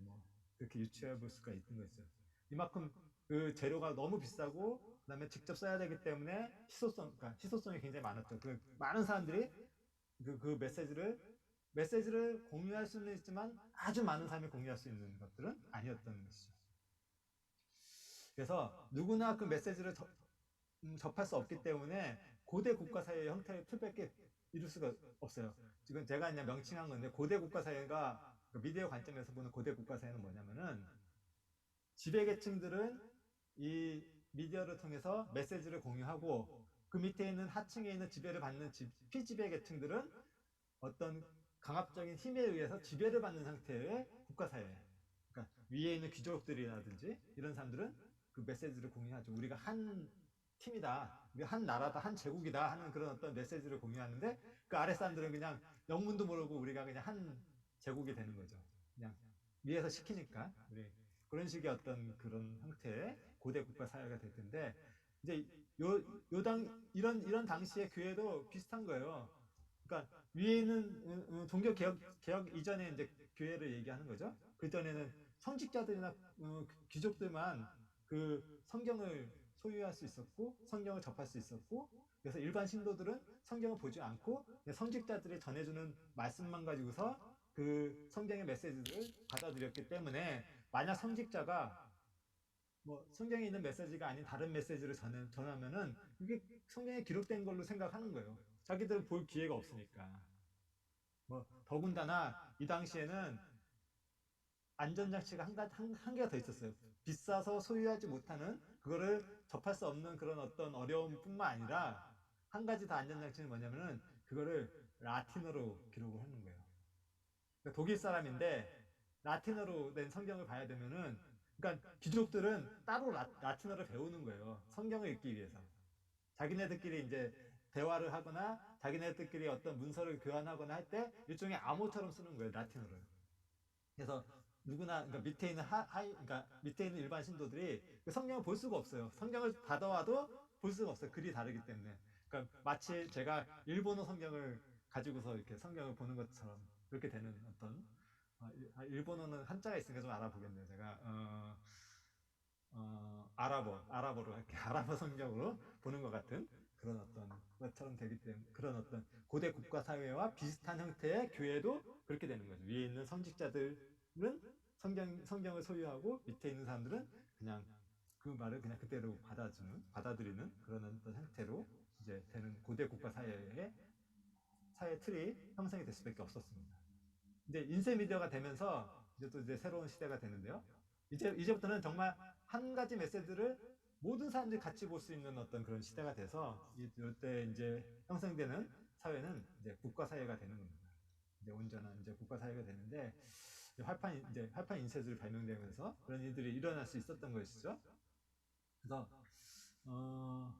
그렇게 유추해 볼 수가 있는 거죠. 이만큼 그 재료가 너무 비싸고 그다음에 직접 써야 되기 때문에 그러니까 희소성이 굉장히 많았죠. 그 많은 사람들이 그 메시지를 공유할 수는 있지만 아주 많은 사람이 공유할 수 있는 것들은 아니었던 것이죠. 그래서 누구나 그 메시지를 접할 수 없기 때문에 고대 국가 사회의 형태를 틀밖에 이룰 수가 없어요. 지금 제가 그냥 명칭한 건데 고대 국가 사회가 미디어 관점에서 보는 고대 국가 사회는 뭐냐면은 지배계층들은 이 미디어를 통해서 메시지를 공유하고 그 밑에 있는 하층에 있는 지배를 받는 피지배계층들은 어떤 강압적인 힘에 의해서 지배를 받는 상태의 국가사회. 그러니까 위에 있는 귀족들이라든지 이런 사람들은 그 메시지를 공유하죠. 우리가 한 팀이다, 우리가 한 나라다, 한 제국이다 하는 그런 어떤 메시지를 공유하는데 그 아래 사람들은 그냥 영문도 모르고 우리가 그냥 한 제국이 되는 거죠. 그냥 위에서 시키니까 우리 그런 식의 어떤 그런 형태의 고대 국가 사회가 될 텐데 이제 요당 이런 당시의 교회도 비슷한 거예요. 그러니까 위에 있는 종교 개혁 이전에 이제 교회를 얘기하는 거죠. 그 전에는 성직자들이나 귀족들만 그 성경을 소유할 수 있었고 성경을 접할 수 있었고 그래서 일반 신도들은 성경을 보지 않고 성직자들이 전해주는 말씀만 가지고서 그 성경의 메시지를 받아들였기 때문에 만약 성직자가 뭐 성경에 있는 메시지가 아닌 다른 메시지를 전하면은 이게 성경에 기록된 걸로 생각하는 거예요. 자기들은 볼 기회가 없으니까. 뭐 더군다나 이 당시에는 안전장치가 한 개가 더 있었어요. 비싸서 소유하지 못하는 그거를 접할 수 없는 그런 어떤 어려움뿐만 아니라 한 가지 더 안전장치는 뭐냐면은 그거를 라틴어로 기록을 하는 거예요. 그러니까 독일 사람인데 라틴어로 된 성경을 봐야 되면은 그러니까 귀족들은 따로 라틴어를 배우는 거예요. 성경을 읽기 위해서. 자기네들끼리 이제 대화를 하거나 자기네들끼리 어떤 문서를 교환하거나 할 때 일종의 암호처럼 쓰는 거예요. 라틴어를. 그래서 누구나 그러니까 밑에 있는 그러니까 밑에 있는 일반 신도들이 그 성경을 볼 수가 없어요. 성경을 받아와도 볼 수가 없어요. 글이 다르기 때문에. 그러니까 마치 제가 일본어 성경을 가지고서 이렇게 성경을 보는 것처럼 그렇게 되는 어떤 일본어는 한자가 있으니까 좀 알아보겠네요. 제가 아랍어로 할게 아랍어 성경으로 보는 것 같은 그런 어떤 것처럼 되기 때문에 그런 어떤 고대 국가 사회와 비슷한 형태의 교회도 그렇게 되는 거죠. 위에 있는 성직자들은 성경을 소유하고 밑에 있는 사람들은 그냥 그 말을 그냥 그대로 받아들이는 그런 어떤 형태로 이제 되는 고대 국가 사회의 사회 틀이 형성이 될 수밖에 없었습니다. 이제 인쇄 미디어가 되면서 이제 또 이제 새로운 시대가 되는데요. 이제부터는 정말 한 가지 메시지를 모든 사람들이 같이 볼 수 있는 어떤 그런 시대가 돼서 이때 이제 형성되는 사회는 이제 국가 사회가 되는 겁니다. 이제 온전한 이제 국가 사회가 되는데 활판 인쇄술이 발명되면서 그런 일들이 일어날 수 있었던 것이죠. 그래서 어,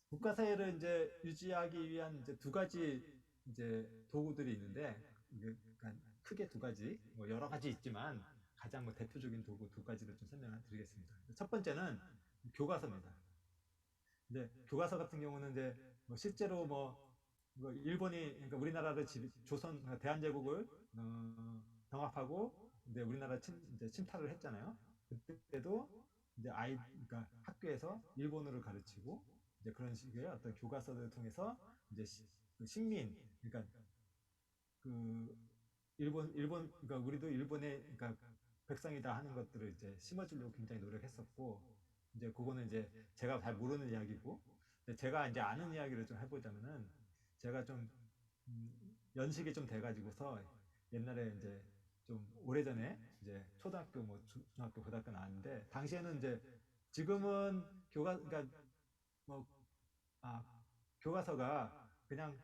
국가 사회를 이제 유지하기 위한 이제 두 가지 이제 도구들이 있는데 그러니까 크게 두 가지 뭐 여러 가지 있지만 가장 뭐 대표적인 도구 두 가지를 좀 설명을 드리겠습니다. 첫 번째는 교과서입니다. 이제 교과서 같은 경우는 이제 뭐 실제로 뭐 일본이 그러니까 우리나라를 조선 그러니까 대한제국을 병합하고 이제 우리나라 이제 침탈을 했잖아요. 그때도 이제 그러니까 학교에서 일본어를 가르치고 이제 그런 식의 어떤 교과서를 통해서 이제 그 식민 그러니까 그 그러니까 우리도 일본의 그러니까 백성이다 하는 것들을 이제 심어주려고 굉장히 노력했었고 이제 그거는 이제 제가 잘 모르는 이야기고 제가 이제 아는 이야기를 좀 해보자면은 제가 좀 연식이 좀 돼가지고서 옛날에 이제 좀 오래전에 이제 초등학교 뭐 중학교 고등학교 나왔는데 당시에는 이제 지금은 그러니까 뭐 아, 교과서가 그냥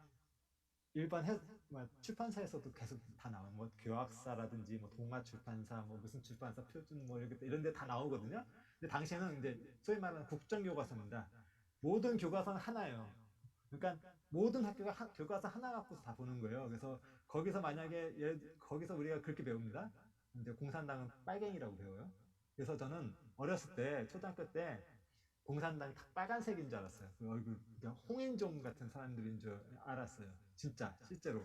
일반 뭐 출판사에서도 계속 다 나와요. 뭐 교학사라든지 뭐 동아 출판사 뭐 무슨 출판사 표준 뭐 이런 데 다 나오거든요. 근데 당시에는 이제 소위 말하는 국정 교과서입니다. 모든 교과서는 하나예요. 그러니까 모든 학교가 교과서 하나 갖고서 다 보는 거예요. 그래서 거기서 만약에 거기서 우리가 그렇게 배웁니다. 이제 공산당은 빨갱이라고 배워요. 그래서 저는 어렸을 때 초등학교 때 공산당이 다 빨간색인 줄 알았어요. 그 얼굴 그냥 홍인종 같은 사람들인 줄 알았어요. 진짜 실제로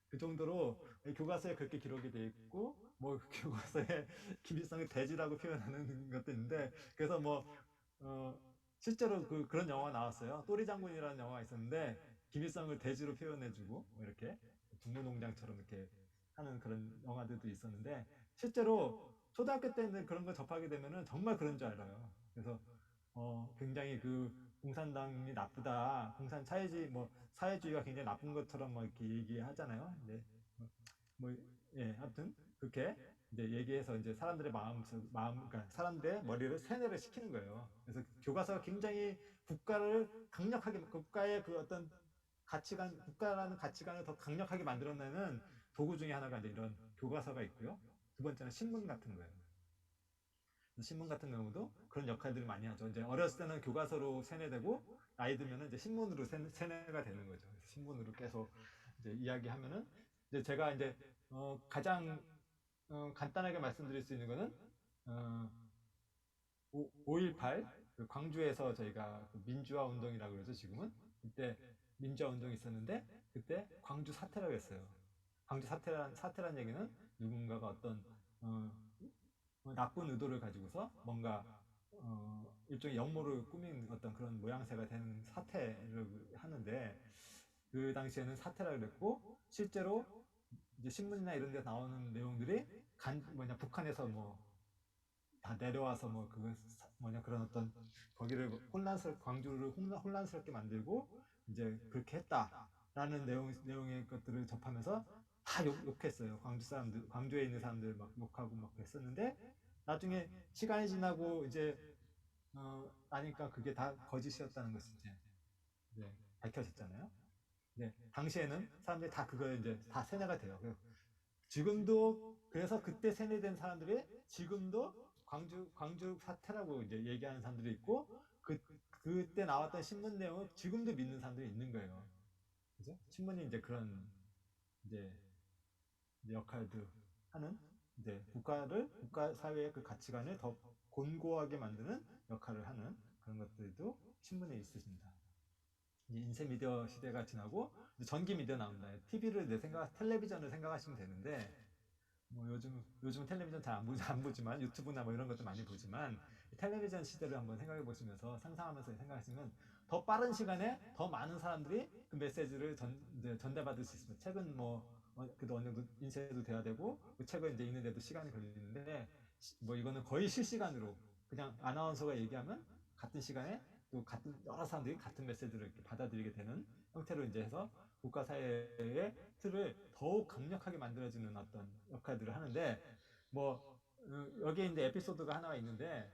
그 정도로 교과서에 그렇게 기록이 돼 있고 뭐 교과서에 김일성을 돼지라고 표현하는 것도 있는데 그래서 뭐 실제로 그런 영화가 나왔어요. 또리 장군이라는 영화가 있었는데 김일성을 대지로 표현해주고 뭐 이렇게 북무농장처럼 이렇게 하는 그런 영화들도 있었는데 실제로 초등학교 때는 그런 걸 접하게 되면은 정말 그런 줄 알아요. 그래서 굉장히 그 공산당이 나쁘다, 공산 사회주의 뭐 사회주의가 굉장히 나쁜 것처럼 막 이렇게 얘기하잖아요. 네. 뭐, 예, 아무튼 그렇게 이제 얘기해서 이제 사람들의 그러니까 사람들의 머리를 세뇌를 시키는 거예요. 그래서 교과서가 굉장히 국가의 그 어떤 가치관, 국가라는 가치관을 더 강력하게 만들어내는 도구 중에 하나가 이제 이런 교과서가 있고요. 두 번째는 신문 같은 거예요. 신문 같은 경우도 그런 역할들을 많이 하죠. 이제 어렸을 때는 교과서로 세뇌되고 나이 들면은 이제 신문으로 세뇌가 되는 거죠. 그래서 신문으로 계속 이제 이야기하면은 이제 제가 이제 가장 간단하게 말씀드릴 수 있는 거는 어, 5.18 그 광주에서 저희가 그 민주화 운동이라고 그러죠. 지금은 그때 민주화 운동이 있었는데 그때 광주 사태라고 했어요. 광주 사태란 얘기는 누군가가 어떤 어, 나쁜 의도를 가지고서 뭔가 일종의 역모를 꾸민 어떤 그런 모양새가 되는 사태를 하는데 그 당시에는 사태라 그랬고 실제로 이제 신문이나 이런 데 나오는 내용들이 북한에서 뭐 다 내려와서 뭐 그 뭐냐 그런 어떤 거기를 광주를 혼란스럽게 만들고 이제 그렇게 했다라는 내용의 것들을 접하면서 다 욕했어요. 광주에 있는 사람들 막 욕하고 막 그랬었는데 나중에 시간이 지나고 이제 나니까 그게 다 거짓이었다는 것이 이제 밝혀졌잖아요. 네, 당시에는 사람들이 다 그거에 이제 다 세뇌가 돼요. 지금도 그래서 그때 세뇌된 사람들이 지금도 광주 사태라고 이제 얘기하는 사람들이 있고 그때 나왔던 신문 내용을 지금도 믿는 사람들이 있는 거예요. 그죠? 신문이 이제 그런 이제 역할도 하는 이제 국가 사회의 그 가치관을 더 곤고하게 만드는 역할을 하는 그런 것들도 신문에 있으십니다. 인쇄 미디어 시대가 지나고 전기 미디어 나온다. 텔레비전을 생각하시면 되는데 뭐 요즘 텔레비전 잘 안 보지만 유튜브나 뭐 이런 것도 많이 보지만 텔레비전 시대를 한번 생각해 보시면서 상상하면서 생각하시면 더 빠른 시간에 더 많은 사람들이 그 메시지를 이제 전달받을 수 있습니다. 책은 뭐 그래도 어느 정도 인쇄도 돼야 되고 그 책을 이제 읽는데도 시간이 걸리는데 뭐 이거는 거의 실시간으로 그냥 아나운서가 얘기하면 같은 시간에 또 같은 여러 사람들이 같은 메시지를 이렇게 받아들이게 되는 형태로 이제 해서 국가 사회의 틀을 더욱 강력하게 만들어주는 어떤 역할들을 하는데 뭐 여기에 이제 에피소드가 하나가 있는데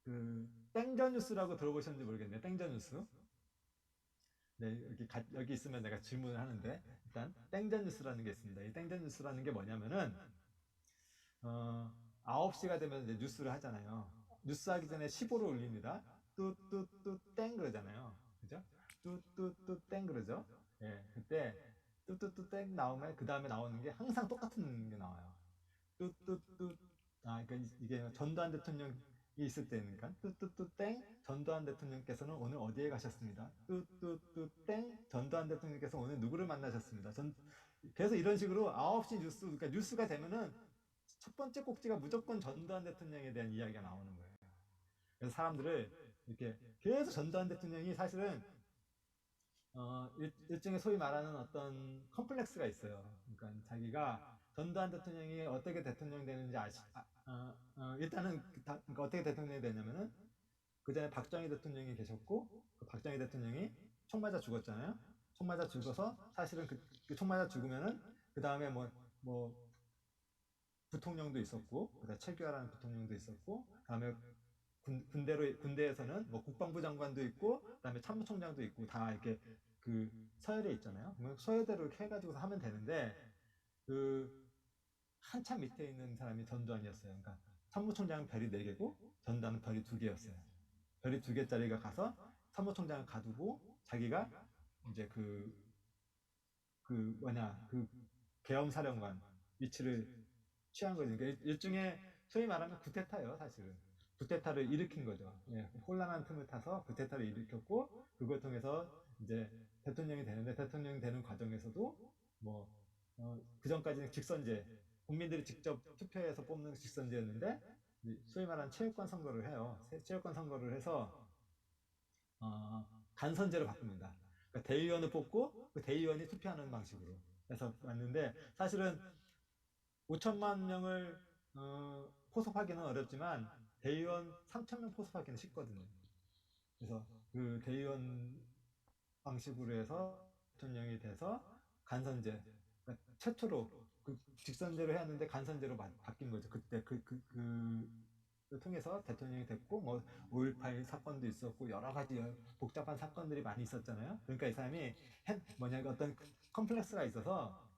그 땡전 뉴스라고 들어보셨는지 모르겠네요. 땡전 뉴스. 네, 여기 있으면 내가 질문을 하는데 일단 땡전 뉴스라는 게 있습니다. 이 땡전 뉴스라는 게 뭐냐면은 어, 9시가 되면 이제 뉴스를 하잖아요. 뉴스 하기 전에 15를 올립니다. 뚜뚜뚜 땡 그러잖아요. 그죠? 뚜뚜뚜 땡 그러죠? 예, 그때 뚜뚜뚜 땡 나오면 그 다음에 나오는 게 항상 똑같은 게 나와요. 뚜뚜뚜 그러니까 이게 전두환 대통령이 있을 때니까 뚜뚜뚜 땡 전두환 대통령께서는 오늘 어디에 가셨습니다. 뚜뚜뚜 땡 전두환 대통령께서 오늘 누구를 만나셨습니다. 그래서 이런 식으로 9시 뉴스 그러니까 뉴스가 되면은 첫 번째 꼭지가 무조건 전두환 대통령에 대한 이야기가 나오는 거예요. 그래서 사람들을 이렇게 계속 전두환 대통령이 사실은 일종의 소위 말하는 어떤 컴플렉스가 있어요. 그러니까 자기가 전두환 대통령이 어떻게 대통령 되는지 일단은 그러니까 어떻게 대통령이 되냐면은 그 전에 박정희 대통령이 계셨고 그 박정희 대통령이 총 맞아 죽었잖아요. 총 맞아 죽어서 사실은 총 맞아 죽으면은 그 다음에 뭐 부통령도 있었고, 그다음 체규하라는 부통령도 있었고, 그다음에 군대에서는 뭐 국방부 장관도 있고, 그다음에 참모총장도 있고, 다 이렇게 그 서열에 있잖아요. 서열대로 이렇게 해가지고 하면 되는데 그 한참 밑에 있는 사람이 전두환이었어요. 그러니까 참모총장은 별이 4개고 전두환은 별이 2개였어요. 별이 2개짜리가 가서 참모총장을 가두고 자기가 이제 그 계엄사령관 위치를 취한 거죠. 그러니까 일종의 소위 말하면 구테타예요, 사실은. 구테타를 일으킨 거죠. 예, 혼란한 틈을 타서 구테타를 일으켰고 그걸 통해서 이제 대통령이 되는데 대통령이 되는 과정에서도 뭐 그 전까지는 직선제 국민들이 직접 투표해서 뽑는 직선제였는데 소위 말하는 체육관 선거를 해요. 체육관 선거를 해서 간선제로 바꿉니다. 그러니까 대의원을 뽑고 그 대의원이 투표하는 방식으로 해서 왔는데 사실은 5천만 명을 포섭하기는 어렵지만 대의원 3천 명 포섭하기는 쉽거든요. 그래서 그 대의원 방식으로 해서 대통령이 돼서 간선제, 그러니까 최초로 그 직선제로 해왔는데 간선제로 바뀐 거죠. 그때 그 통해서 대통령이 됐고 뭐 5.18 사건도 있었고 여러 가지 복잡한 사건들이 많이 있었잖아요. 그러니까 이 사람이 뭐냐 어떤 컴플렉스가 있어서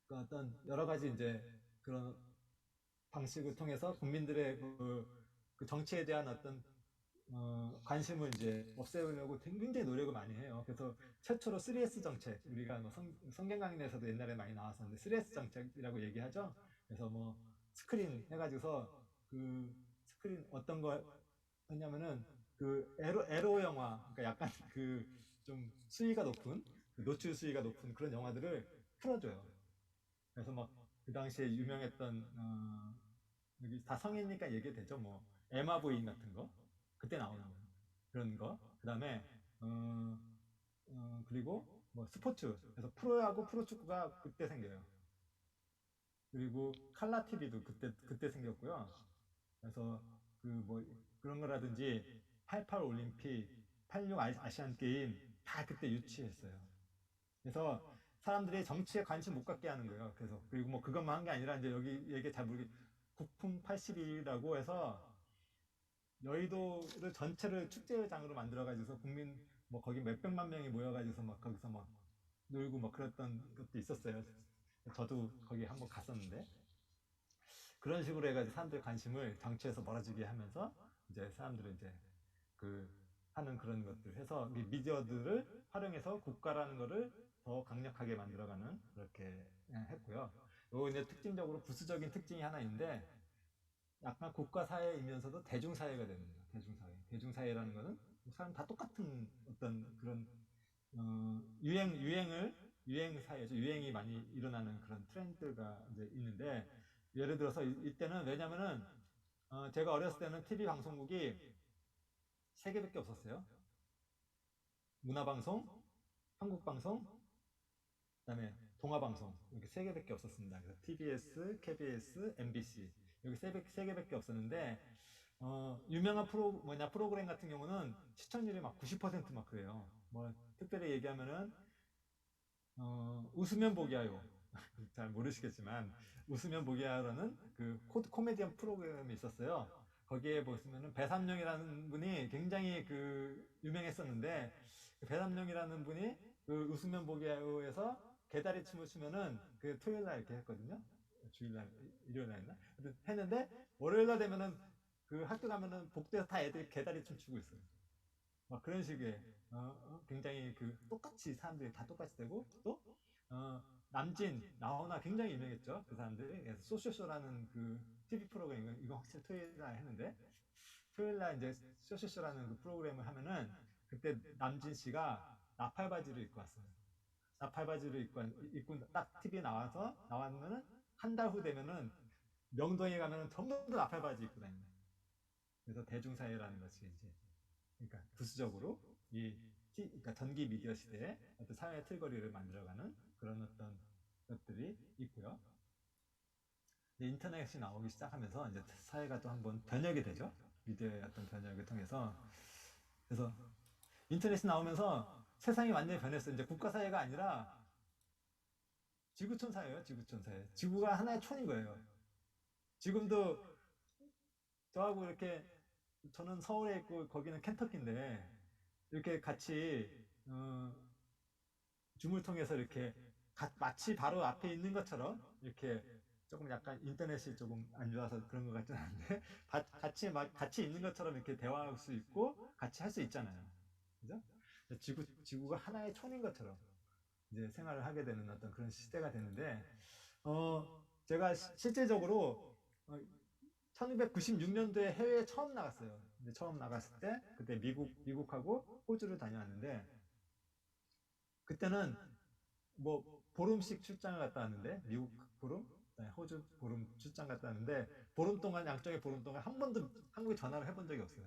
그 어떤 여러 가지 이제 그런 방식을 통해서 국민들의 그 정치에 대한 어떤 관심을 이제 없애려고 굉장히 노력을 많이 해요. 그래서 최초로 3S 정책, 우리가 뭐 성경 강의에서도 옛날에 많이 나왔었는데 3S 정책이라고 얘기하죠. 그래서 뭐 스크린 해가지고서 그 스크린 어떤 거 했냐면은 그 에로 영화, 그러니까 약간 그 좀 수위가 높은 그 노출 수위가 높은 그런 영화들을 틀어줘요. 그래서 막 그 당시에 유명했던 여기 다 성인이니까 얘기되죠. 뭐 에마 부인 같은 거 그때 나오는 거예요. 그런 거. 그다음에 어, 그리고 뭐 스포츠. 그래서 프로야구, 프로축구가 그때 생겨요. 그리고 칼라 TV도 그때 생겼고요. 그래서 그 뭐 그런 거라든지 88 올림픽, 86 아시안 게임 다 그때 유치했어요. 그래서 사람들이 정치에 관심 못 갖게 하는 거예요. 그래서 그리고 뭐 그것만 한 게 아니라 이제 여기 얘기 잘 모르게 국풍 82라고 해서 여의도를 전체를 축제장으로 만들어가지고서 국민 뭐 거기 몇백만 명이 모여가지고서 막 거기서 막 놀고 막 그랬던 것도 있었어요. 저도 거기 한번 갔었는데 그런 식으로 해가지고 사람들 관심을 정치에서 멀어지게 하면서 이제 사람들은 이제 그 하는 그런 것들 해서 미디어들을 활용해서 국가라는 거를 더 강력하게 만들어가는 그렇게 했고요. 요 이제 특징적으로 부수적인 특징이 하나 있는데 약간 국가사회이면서도 대중사회가 되는 거예요. 대중사회. 대중사회라는 거는 사람 다 똑같은 어떤 그런 유행사회죠. 유행이 많이 일어나는 그런 트렌드가 이제 있는데 예를 들어서 이때는 왜냐면은 제가 어렸을 때는 TV 방송국이 세 개밖에 없었어요. 문화방송, 한국방송, 그다음에 동아방송 이렇게 세 개밖에 없었습니다. 그래서 TBS, KBS, MBC 여기 세 개밖에 없었는데 유명한 프로그램 같은 경우는 시청률이 막 90%막 그래요. 뭐 특별히 얘기하면은 웃으면 보기 하요. 잘 모르시겠지만 웃으면 보기 하요라는 그 코미디언 프로그램이 있었어요. 거기에 보시면은 배삼룡이라는 분이 굉장히 그 유명했었는데 그 배삼룡이라는 분이 그 웃으면 보기 하요에서 개다리 춤을 추면은 그 토요일 날 이렇게 했거든요. 주일날 일요일 날 했나? 했는데 월요일 날 되면은 그 학교 가면은 복도에서 다 애들이 개다리 춤 추고 있어요. 막 그런 식의 굉장히 그 똑같이 사람들이 다 똑같이 되고 또 남진 나오나 굉장히 유명했죠 그 사람들이. 그래서 소쇼쇼라는 그 TV 프로그램 이거 확실히 토요일 날 했는데 토요일 날 이제 쇼쇼쇼라는 그 프로그램을 하면은 그때 남진 씨가 나팔 바지를 입고 왔어요. 나팔 바지를 입고 딱 TV에 나왔면은 한 달 후 되면은 명동에 가면은 전부 다 나팔 바지 입고 다닙니다. 그래서 대중사회라는 것이 이제 그러니까 부수적으로 그러니까 전기 미디어 시대에 어떤 사회 틀거리를 만들어가는 그런 어떤 것들이 있고요. 인터넷이 나오기 시작하면서 이제 사회가 또 한번 변혁이 되죠. 미디어의 어떤 변혁을 통해서. 그래서 인터넷이 나오면서 세상이 완전히 변했어요. 이제 국가 사회가 아니라 지구촌 사회예요. 지구촌 사회. 지구가 하나의 촌인 거예요. 지금도 저하고 이렇게 저는 서울에 있고 거기는 켄터키인데 이렇게 같이 줌을 통해서 이렇게 마치 바로 앞에 있는 것처럼 이렇게 조금 약간 인터넷이 조금 안 좋아서 그런 것 같진 않은데 같이 있는 것처럼 이렇게 대화할 수 있고 같이 할 수 있잖아요. 그죠? 지구가 하나의 촌인 것처럼 이제 생활을 하게 되는 어떤 그런 시대가 되는데 제가 실제적으로 1996년도에 해외에 처음 나갔어요. 근데 처음 나갔을 때 그때 미국하고 호주를 다녀왔는데 그때는 뭐 보름씩 출장을 갔다 왔는데 미국 보름, 호주 보름 출장 갔다 왔는데 보름 동안 양쪽에 보름 동안 한 번도 한국에 전화를 해본 적이 없어요.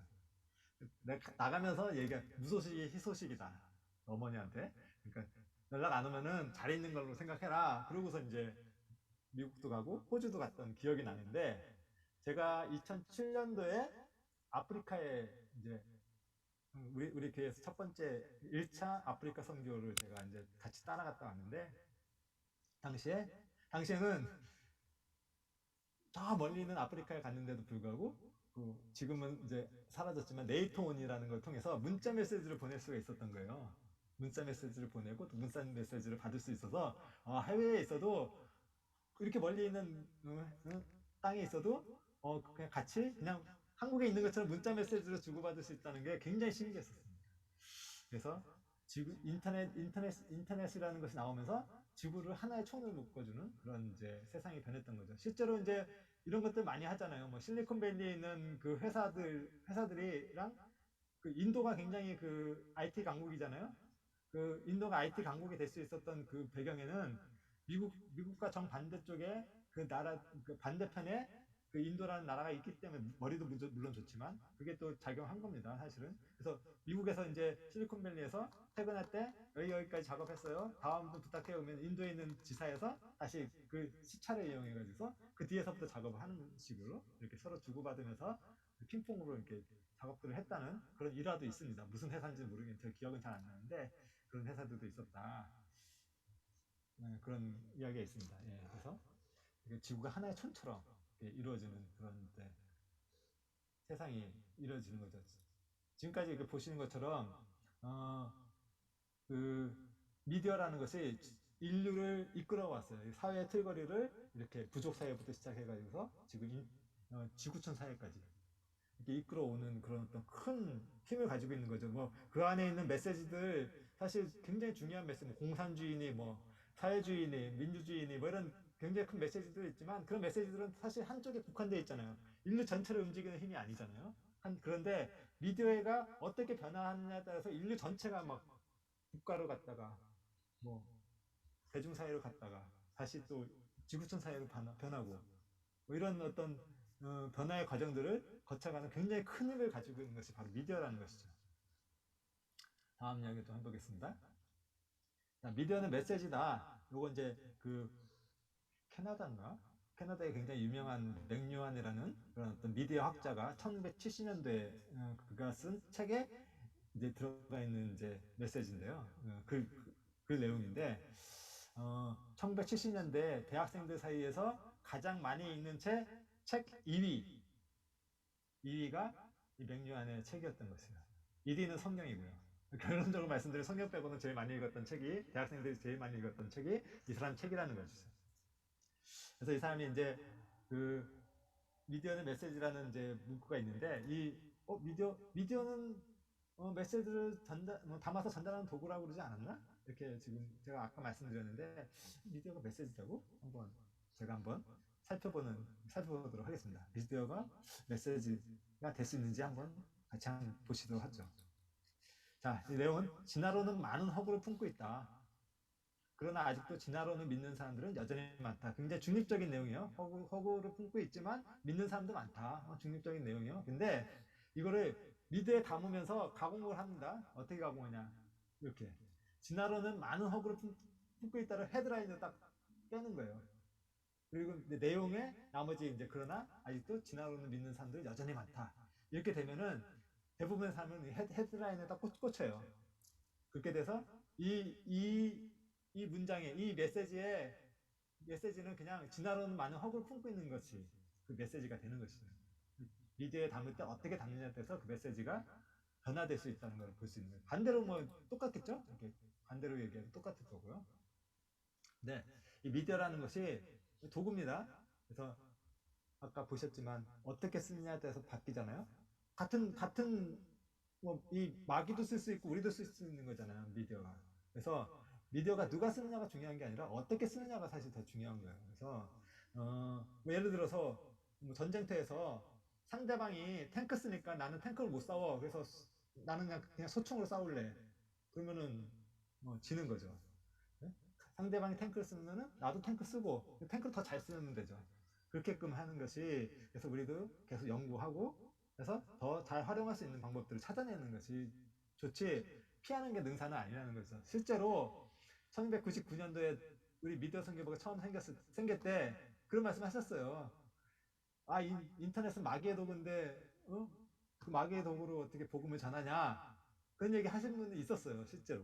내가 나가면서 얘기해. 무소식이 희소식이다. 어머니한테. 그러니까 연락 안 오면은 잘 있는 걸로 생각해라. 그러고서 이제 미국도 가고 호주도 갔던 기억이 나는데 제가 2007년도에 아프리카에 이제 우리 교회에서 첫 번째 1차 아프리카 선교를 제가 이제 같이 따라갔다 왔는데 당시에는 저 멀리 있는 아프리카에 갔는데도 불구하고 지금은 이제 사라졌지만 네이트온이라는 걸 통해서 문자 메시지를 보낼 수가 있었던 거예요. 문자 메시지를 보내고 또 문자 메시지를 받을 수 있어서 해외에 있어도 이렇게 멀리 있는 땅에 있어도 그냥 같이 그냥 한국에 있는 것처럼 문자 메시지를 주고받을 수 있다는 게 굉장히 신기했었습니다. 그래서 인터넷이라는 것이 나오면서 지구를 하나의 총으로 묶어주는 그런 이제 세상이 변했던 거죠. 실제로 이제 이런 것들 많이 하잖아요. 뭐 실리콘밸리에 있는 그 회사들이랑 그 인도가 굉장히 그 IT 강국이잖아요. 그 인도가 IT 강국이 될 수 있었던 그 배경에는 미국과 정반대쪽에 그 나라 그 반대편에 그 인도라는 나라가 있기 때문에 머리도 물론 좋지만 그게 또 작용한 겁니다, 사실은. 그래서 미국에서 이제 실리콘밸리에서 퇴근할 때 여기까지 작업했어요. 다음도 부탁해 오면 인도에 있는 지사에서 다시 그 시차를 이용해 가지고서 그 뒤에서부터 작업을 하는 식으로 이렇게 서로 주고받으면서 핑퐁으로 이렇게 작업들을 했다는 그런 일화도 있습니다. 무슨 회사인지 모르겠는데 기억은 잘 안 나는데 그런 회사들도 있었다. 네, 그런 이야기가 있습니다. 예, 그래서 지구가 하나의 촌처럼 이루어지는 그런 세상이 이루어지는 거죠. 지금까지 이렇게 보시는 것처럼 어, 그 미디어라는 것이 인류를 이끌어 왔어요. 사회의 틀거리를 이렇게 부족 사회부터 시작해가지고서 지금 지구촌 사회까지 이렇게 이끌어오는 그런 어떤 큰 힘을 가지고 있는 거죠. 뭐 그 안에 있는 메시지들 사실 굉장히 중요한 메시지, 뭐 공산주의니 뭐 사회주의니 민주주의니 뭐 이런 굉장히 큰 메시지들이 있지만 그런 메시지들은 사실 한쪽에 국한되어 있잖아요. 인류 전체를 움직이는 힘이 아니잖아요. 그런데 미디어가 어떻게 변화하느냐에 따라서 인류 전체가 막 국가로 갔다가 뭐 대중사회로 갔다가 다시 또 지구촌 사회로 변하고 뭐 이런 어떤 변화의 과정들을 거쳐가는 굉장히 큰 힘을 가지고 있는 것이 바로 미디어라는 것이죠. 다음 이야기 또 해보겠습니다. 자, 미디어는 메시지다. 요거 이제 그 캐나다인가? 캐나다에 굉장히 유명한 맥류한이라는 그런 어떤 미디어 학자가 1970년도에 그가 쓴 책에 이제 들어가 있는 이제 메시지인데요. 그 내용인데 1970년대 대학생들 사이에서 가장 많이 읽는 책 2위가 이 맥류한의 책이었던 것이에요. 1위는 성경이고요. 결론적으로 말씀드린 성경 빼고는 제일 많이 읽었던 책이 대학생들이 제일 많이 읽었던 책이 이 사람 책이라는 것이죠. 그래서 이 사람이 이제 그 미디어는 메시지라는 이제 문구가 있는데 미디어는 메시지를 담아서 전달하는 도구라고 그러지 않았나? 이렇게 지금 제가 아까 말씀드렸는데 미디어가 메시지라고 제가 한번 살펴보도록 하겠습니다. 미디어가 메시지가 될 수 있는지 한번 같이 한번 보시도록 하죠. 자, 이 내용은 진화론은 많은 허구를 품고 있다. 그러나 아직도 진화론을 믿는 사람들은 여전히 많다. 굉장히 중립적인 내용이에요. 허구를 품고 있지만 믿는 사람도 많다. 중립적인 내용이에요. 근데 이거를 미드에 담으면서 가공을 합니다. 어떻게 가공하냐. 이렇게. 진화론은 많은 허구를 품고 있다를 헤드라인을 딱 떼는 거예요. 그리고 내용에 나머지 이제 그러나 아직도 진화론을 믿는 사람들은 여전히 많다. 이렇게 되면은 대부분의 사람은 헤드라인에 딱 꽂혀요. 그렇게 돼서 이 문장에 이 메시지는 그냥 진화론 많은 허구를 품고 있는 것이 그 메시지가 되는 것이죠. 미디어에 담을 때 어떻게 담느냐에 따라서 그 메시지가 변화될 수 있다는 걸 볼 수 있는 거예요. 반대로 뭐 똑같겠죠? 이렇게 반대로 얘기하면 똑같을 거고요. 네, 이 미디어라는 것이 도구입니다. 그래서 아까 보셨지만 어떻게 쓰느냐에 따라서 바뀌잖아요. 같은 뭐 이 마귀도 쓸 수 있고 우리도 쓸 수 있는 거잖아요. 미디어가. 그래서 미디어가 누가 쓰느냐가 중요한 게 아니라 어떻게 쓰느냐가 사실 더 중요한 거예요. 그래서 뭐 예를 들어서 뭐 전쟁터에서 상대방이 탱크 쓰니까 나는 탱크를 못 싸워. 그래서 나는 그냥 소총으로 싸울래. 그러면은 뭐 지는 거죠. 네? 상대방이 탱크를 쓰면은 나도 탱크 쓰고 탱크를 더 잘 쓰면 되죠. 그렇게끔 하는 것이 그래서 우리도 계속 연구하고 그래서 더 잘 활용할 수 있는 방법들을 찾아내는 것이 좋지, 피하는 게 능사는 아니라는 거죠. 실제로 1999년도에 우리 미디어 선교부가 처음 생길 때 그런 말씀 하셨어요. 아, 인터넷은 마귀의 도구인데, 그 마귀의 도구로 어떻게 복음을 전하냐? 그런 얘기 하신 분이 있었어요, 실제로.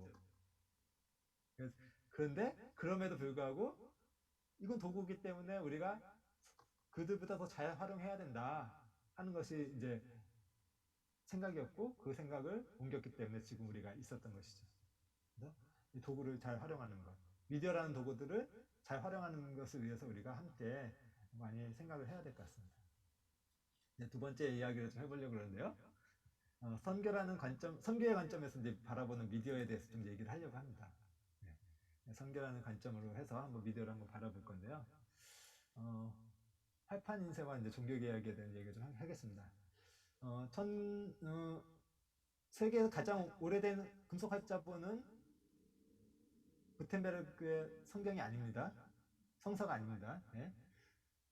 그런데, 그럼에도 불구하고, 이건 도구이기 때문에 우리가 그들보다 더 잘 활용해야 된다 하는 것이 이제 생각이었고, 그 생각을 옮겼기 때문에 지금 우리가 있었던 것이죠. 그래서 이 도구를 잘 활용하는 것. 미디어라는 도구들을 잘 활용하는 것을 위해서 우리가 함께 많이 생각을 해야 될 것 같습니다. 이제 두 번째 이야기를 좀 해보려고 그러는데요. 선교라는 관점, 선교의 관점에서 이제 바라보는 미디어에 대해서 좀 얘기를 하려고 합니다. 네. 선교라는 관점으로 해서 한번 미디어를 한번 바라볼 건데요. 활판 인쇄와 이제 종교 개혁에 대한 얘기를 좀 하겠습니다. 세계에서 가장 오래된 금속 활자본은 구텐베르크의 성경이 아닙니다. 성서가 아닙니다. 네.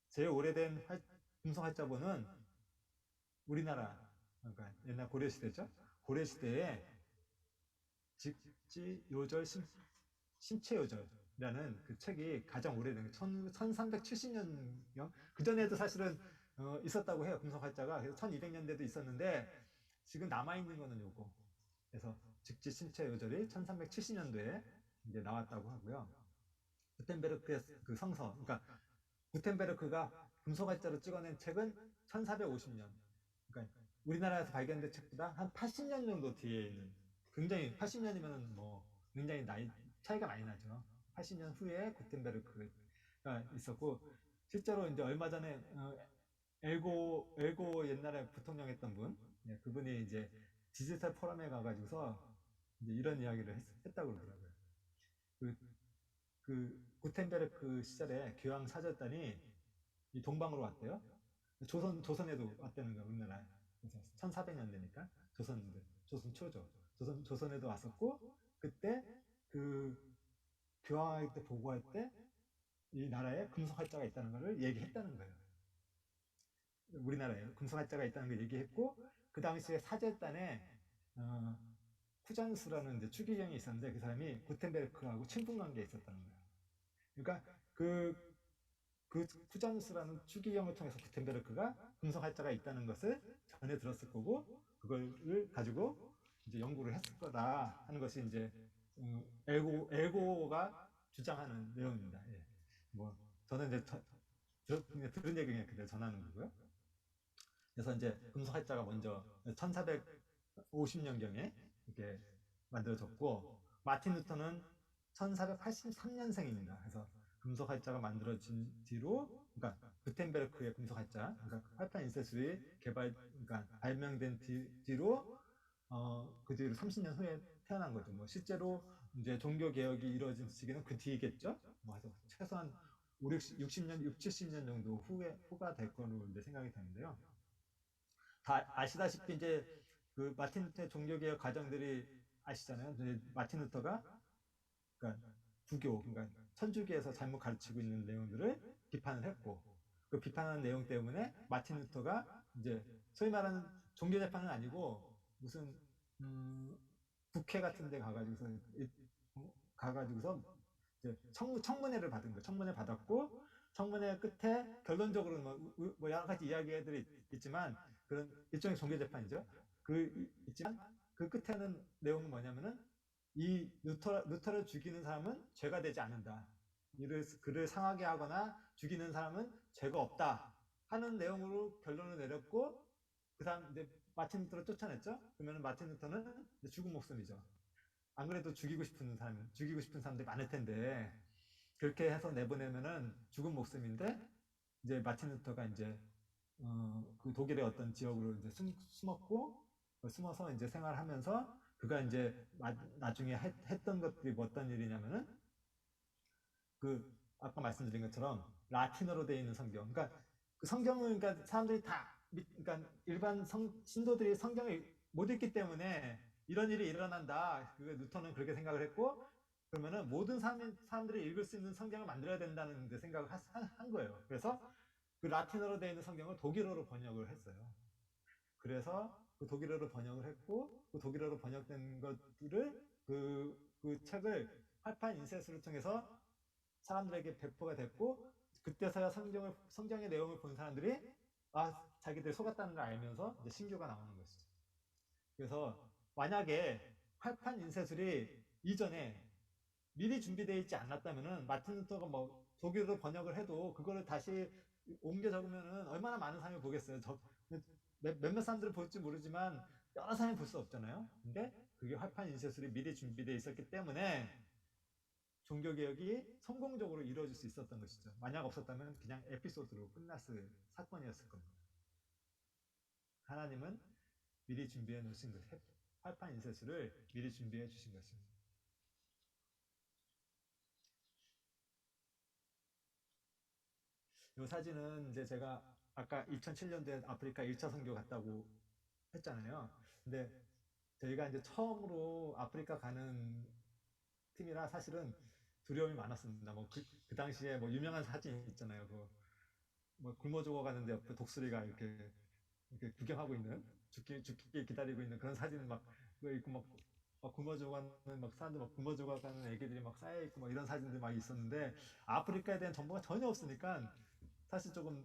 제일 오래된 금속 활자본은 우리나라, 그러니까 옛날 고려시대죠. 고려시대에 직지 요절 신체 요절이라는 그 책이 가장 오래된 1370년경, 그전에도 사실은 있었다고 해요. 금속 활자가. 그래서 1200년대도 있었는데 지금 남아있는 거는 요거. 그래서 직지 신체 요절이 1370년도에 이제 나왔다고 하고요. 구텐베르크의 그 성서, 그러니까 구텐베르크가 금속 활자로 찍어낸 책은 1450년. 그러니까 우리나라에서 발견된 책보다 한 80년 정도 뒤에 있는, 굉장히 80년이면 뭐 굉장히 나이 차이가 많이 나죠. 80년 후에 구텐베르크가 있었고, 실제로 이제 얼마 전에 엘고 옛날에 부통령 했던 분, 예, 그분이 이제 디지털 포럼에 가가지고서 이제 이런 이야기를 했다고 그러더라고요. 그, 그 구텐베르크 시절에 교황 사절단이 이 동방으로 왔대요. 조선에도 왔다는 거야, 우리나라에. 그래서 1400년대니까 조선 초죠. 조선에도 왔었고, 그때 그 교황한테 보고할 때 이 나라에 금속활자가 있다는 것을 얘기했다는 거예요. 우리나라에 금속활자가 있다는 걸 얘기했고, 그 당시에 사절단에 쿠잔스라는 이제 추기경이 있었는데 그 사람이 구텐베르크하고 친분 관계에 있었다는 거예요. 그러니까 그 쿠잔스라는 추기경을 통해서 구텐베르크가 금속활자가 있다는 것을 전해 들었을 거고, 그걸 가지고 이제 연구를 했을 거다 하는 것이 이제 엘고가 주장하는 내용입니다. 예. 뭐 저는 이제 그냥 들은 얘기 그냥 그대로 전하는 거고요. 그래서 이제 금속활자가 먼저 1450년경에 이렇게 만들어졌고, 마틴 루터는 1483년생입니다. 그래서 금속활자가 만들어진 뒤로, 그러니까 구텐베르크의 금속활자, 그러니까 활판 인쇄술이 그러니까 발명된 뒤로 그 뒤로 30년 후에 태어난 거죠. 뭐 실제로 이제 종교 개혁이 이루어진 시기는 그 뒤겠죠. 뭐 해서 최소한 60년, 6, 70년 정도 후가 될 거로 이제 생각이 되는데요. 다 아시다시피 이제 그 마틴 루터의 종교개혁 과정들이 아시잖아요. 마틴 루터가 그러니까 부교, 그러니까 천주교에서 잘못 가르치고 있는 내용들을 비판을 했고, 그 비판하는 내용 때문에 마틴 루터가 이제 소위 말하는 종교 재판은 아니고 무슨 국회 같은 데 가가지고서 이제 청문회를 받은 거예요. 청문회 받았고, 청문회 끝에 결론적으로 뭐 여러 가지 이야기들이 있지만 그런 일종의 종교 재판이죠. 있지만 그 끝에는 내용은 뭐냐면은 이 루터를 죽이는 사람은 죄가 되지 않는다. 그를 상하게 하거나 죽이는 사람은 죄가 없다 하는 내용으로 결론을 내렸고, 그 사람 이제 마틴 루터를 쫓아냈죠. 그러면 마틴 루터는 죽은 목숨이죠. 안 그래도 죽이고 싶은 사람들이 많을 텐데 그렇게 해서 내보내면은 죽은 목숨인데, 이제 마틴 루터가 이제 그 독일의 어떤 지역으로 이제 숨어서 이제 생활하면서 그가 이제 나중에 했던 것들이 뭐 어떤 일이냐면은 그 아까 말씀드린 것처럼 라틴어로 되어 있는 성경, 그러니까 그 성경은 그러니까 사람들이 그러니까 일반 신도들이 성경을 못 읽기 때문에 이런 일이 일어난다. 그 루터는 그렇게 생각을 했고, 그러면은 모든 사람들이 읽을 수 있는 성경을 만들어야 된다는 생각을 한 거예요. 그래서 그 라틴어로 되어 있는 성경을 독일어로 번역을 했어요. 그래서 그 독일어로 번역을 했고 그 독일어로 번역된 것들을 그 책을 활판 인쇄술을 통해서 사람들에게 배포가 됐고 그때서야 성경의 내용을 본 사람들이 자기들 속았다는 걸 알면서 이제 신교가 나오는 것이죠. 그래서 만약에 활판 인쇄술이 이전에 미리 준비되어 있지 않았다면은 마틴 루터가 뭐 독일어로 번역을 해도 그거를 다시 옮겨 적으면은 얼마나 많은 사람이 보겠어요. 몇몇 사람들은 볼지 모르지만 여러 사람이 볼 수 없잖아요. 근데 그게 활판 인쇄술이 미리 준비되어 있었기 때문에 종교개혁이 성공적으로 이루어질 수 있었던 것이죠. 만약 없었다면 그냥 에피소드로 끝났을 사건이었을 겁니다. 하나님은 미리 준비해 놓으신 것, 활판 인쇄술을 미리 준비해 주신 것입니다. 이 사진은 이제 제가 아까 2007년도에 아프리카 1차 선교 갔다고 했잖아요. 근데 저희가 이제 처음으로 아프리카 가는 팀이라 사실은 두려움이 많았습니다. 뭐 그 당시에 뭐 유명한 사진 있잖아요. 뭐 굶어 죽어가는데 옆에 독수리가 이렇게 구경하고 있는 죽기 기다리고 있는 그런 사진 막 있고 막 굶어 죽어가는 막 사람들 막 굶어 죽어가는 애기들이 막 쌓여 있고 막 이런 사진들 막 있었는데 아프리카에 대한 정보가 전혀 없으니까 사실 조금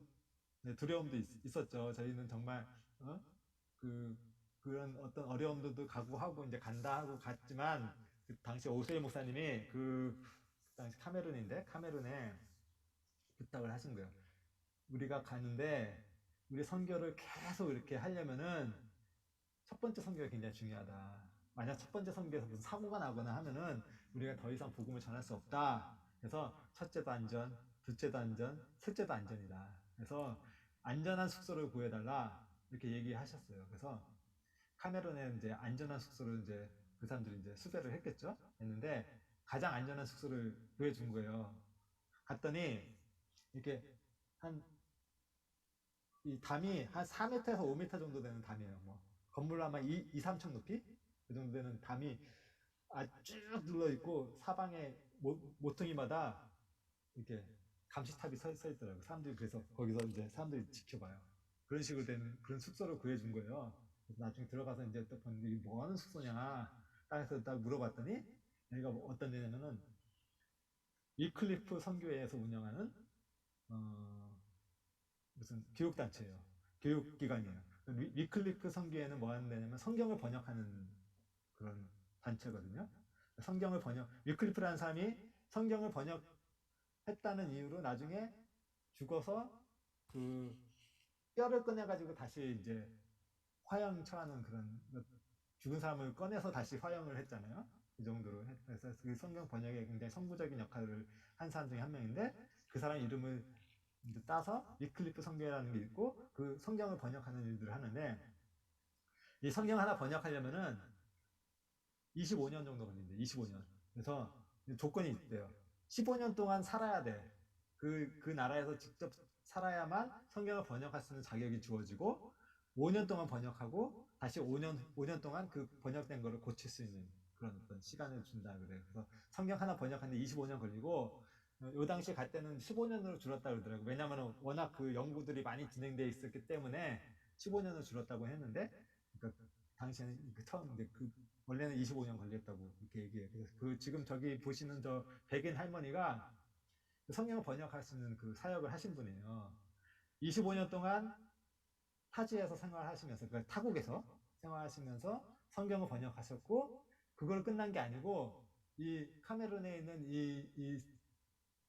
네, 두려움도 있었죠. 저희는 정말 그 그런 어떤 어려움들도 각오하고 이제 간다 하고 갔지만 그 당시 오수일 목사님이 그 당시 카메룬에 부탁을 하신 거예요. 우리가 가는데 우리 선교를 계속 이렇게 하려면은 첫 번째 선교가 굉장히 중요하다. 만약 첫 번째 선교에서 무슨 사고가 나거나 하면은 우리가 더 이상 복음을 전할 수 없다. 그래서 첫째도 안전, 둘째도 안전, 셋째도 안전이다. 그래서 안전한 숙소를 구해달라 이렇게 얘기하셨어요. 그래서 카메룬에 이제 안전한 숙소를 이제 그 사람들이 이제 수배를 했겠죠. 했는데 가장 안전한 숙소를 구해준 거예요. 갔더니 이렇게 한 이 담이 한 4m에서 5m 정도 되는 담이에요. 뭐 건물 아마 2, 3층 높이 그 정도 되는 담이 쭉 눌러 있고 사방에 모퉁이마다 이렇게 감시탑이 서 있더라고요. 사람들이 그래서 거기서 이제 사람들이 지켜봐요. 그런 식으로 되는 그런 숙소를 구해준 거예요. 그래서 나중에 들어가서 이제 또 봤는데 이게 뭐 하는 숙소냐 땅에서 딱 물어봤더니 여기가 뭐 어떤 데냐면은 위클리프 선교회에서 운영하는 어, 무슨 교육단체예요. 교육기관이에요. 위클리프 선교회는 뭐 하는 데냐면 성경을 번역하는 그런 단체거든요. 위클리프라는 사람이 성경을 번역했다는 이유로 나중에 죽어서 그 뼈를 꺼내가지고 다시 이제 화형 처하는 그런 죽은 사람을 꺼내서 다시 화형을 했잖아요. 그 정도로 해서 그 성경 번역에 굉장히 선구적인 역할을 한 사람 중에 한 명인데 그 사람 이름을 이제 따서 위클리프 성경이라는 게 있고 그 성경을 번역하는 일들을 하는데 이 성경 하나 번역하려면은 25년 정도 걸린대. 25년. 그래서 조건이 있대요. 15년 동안 살아야 돼. 그 나라에서 직접 살아야만 성경을 번역할 수 있는 자격이 주어지고 5년 동안 번역하고 다시 5년 동안 그 번역된 거를 고칠 수 있는 그런 어떤 시간을 준다 그래요. 그래서 성경 하나 번역하는데 25년 걸리고 요 당시에 갈 때는 15년으로 줄었다 그러더라고요. 왜냐하면 워낙 그 연구들이 많이 진행되어 있었기 때문에 15년으로 줄었다고 했는데 그러니까 당시에는 처음 원래는 25년 걸렸다고 이렇게 얘기해요. 그래서 지금 저기 보시는 저 백인 할머니가 그 성경을 번역할 수 있는 그 사역을 하신 분이에요. 25년 동안 타지에서 생활하시면서, 그러니까 타국에서 생활하시면서 성경을 번역하셨고, 그걸 끝난 게 아니고, 이 카메룬에 있는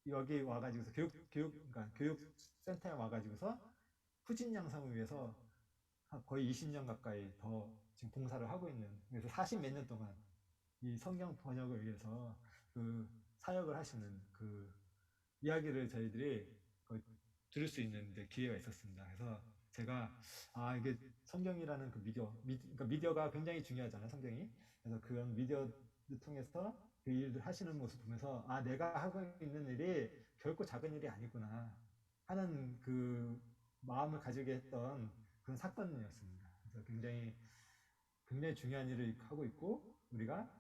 여기 와가지고서 그러니까 교육센터에 와가지고서 후진 양성을 위해서 거의 20년 가까이 더 지금 봉사를 하고 있는, 그래서 40 몇 년 동안 이 성경 번역을 위해서 그 사역을 하시는 그 이야기를 저희들이 들을 수 있는 기회가 있었습니다. 그래서 제가 이게 성경이라는 그 그러니까 미디어가 굉장히 중요하잖아요, 성경이. 그래서 그런 미디어를 통해서 그 일을 하시는 모습 보면서 내가 하고 있는 일이 결코 작은 일이 아니구나 하는 그 마음을 가지게 했던 그런 사건이었습니다. 그래서 굉장히 중요한 일을 하고 있고 우리가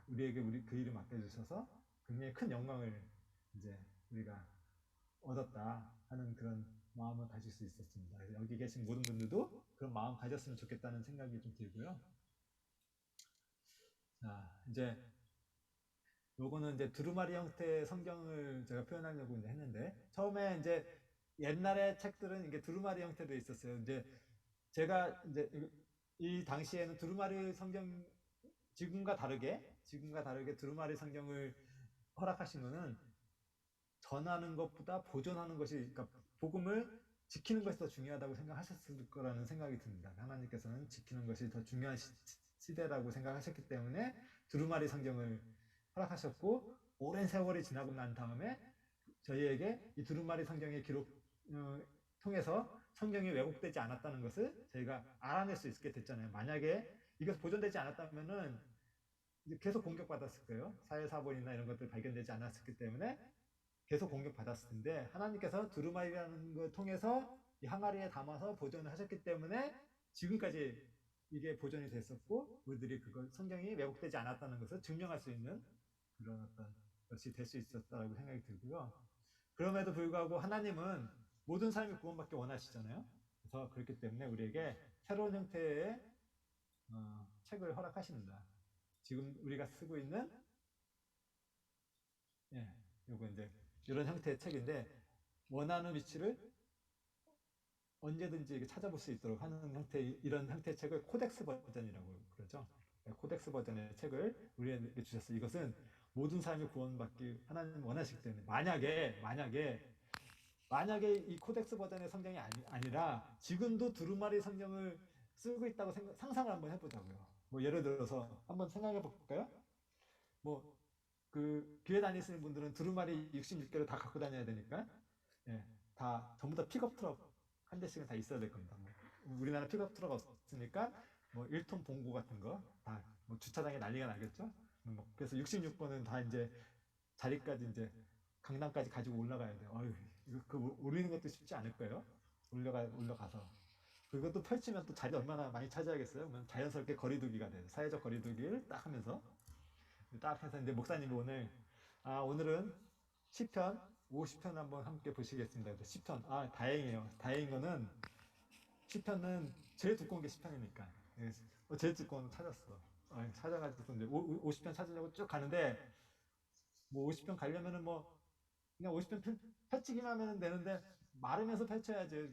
우리에게 그 일을 맡겨주셔서 굉장히 큰 영광을 이제 우리가 얻었다 하는 그런 마음을 가질 수 있었습니다. 그래서 여기 계신 모든 분들도 그런 마음 가졌으면 좋겠다는 생각이 좀 들고요. 자, 이제 요거는 이제 두루마리 형태의 성경을 제가 표현하려고 이제 했는데, 처음에 이제 옛날의 책들은 이게 두루마리 형태로 있었어요. 이제 제가 이제 이 당시에는 두루마리 성경, 지금과 다르게 두루마리 성경을 허락하신 거는 전하는 것보다 보존하는 것이, 그러니까 복음을 지키는 것이 더 중요하다고 생각하셨을 거라는 생각이 듭니다. 하나님께서는 지키는 것이 더 중요한 시대라고 생각하셨기 때문에 두루마리 성경을 허락하셨고, 오랜 세월이 지나고 난 다음에 저희에게 이 두루마리 성경의 기록 통해서 성경이 왜곡되지 않았다는 것을 저희가 알아낼 수 있게 됐잖아요. 만약에 이것이 보존되지 않았다면은 계속 공격받았을 거예요. 사회사본이나 이런 것들 발견되지 않았기 때문에 계속 공격받았을 텐데, 하나님께서 두루마리라는 걸 통해서 이 항아리에 담아서 보존을 하셨기 때문에 지금까지 이게 보존이 됐었고, 우리들이 그걸 성경이 왜곡되지 않았다는 것을 증명할 수 있는 그런 어떤 것이 될 수 있었다고 생각이 들고요. 그럼에도 불구하고 하나님은 모든 사람이 구원받기 원하시잖아요. 그래서 그렇기 때문에 우리에게 새로운 형태의 책을 허락하십니다. 지금 우리가 쓰고 있는, 예, 요거 이제 이런 형태의 책인데, 원하는 위치를 언제든지 찾아볼 수 있도록 하는 이런 형태의 책을 코덱스 버전이라고 그러죠. 코덱스 버전의 책을 우리에게 주셨어요. 이것은 모든 사람이 구원받기 하나님 원하시기 때문에, 만약에 이 코덱스 버전의 성경이 아니라 지금도 두루마리 성경을 쓰고 있다고 상상을 한번 해보자고요. 뭐 예를 들어서 한번 생각해 볼까요? 뭐 그 교회 다니시는 분들은 두루마리 66개를 다 갖고 다녀야 되니까, 예, 다 전부 다 픽업 트럭 한 대씩은 다 있어야 될 겁니다. 뭐 우리나라 픽업 트럭 없으니까 뭐 1톤 봉고 같은 거 다 뭐 주차장에 난리가 나겠죠. 뭐 그래서 66번은 다 이제 자리까지 이제 강남까지 가지고 올라가야 돼요. 어휴, 이거 그 올리는 것도 쉽지 않을 거예요. 올라가서 그것도 펼치면 또 자리 얼마나 많이 차지하겠어요. 그러면 자연스럽게 거리두기가 돼요. 사회적 거리두기를 딱 하면서 딱 해서 이제 목사님이 오늘은 시편 50편 한번 함께 보시겠습니다. 시편, 다행이에요. 다행인 거는 시편은 제일 두꺼운 게 시편이니까. 제일 두꺼운 거 찾았어. 찾아가지고 이제 50편 찾으려고 쭉 가는데, 뭐 50편 가려면은 뭐 그냥 50편 펼치기만 하면 되는데, 말으면서 펼쳐야지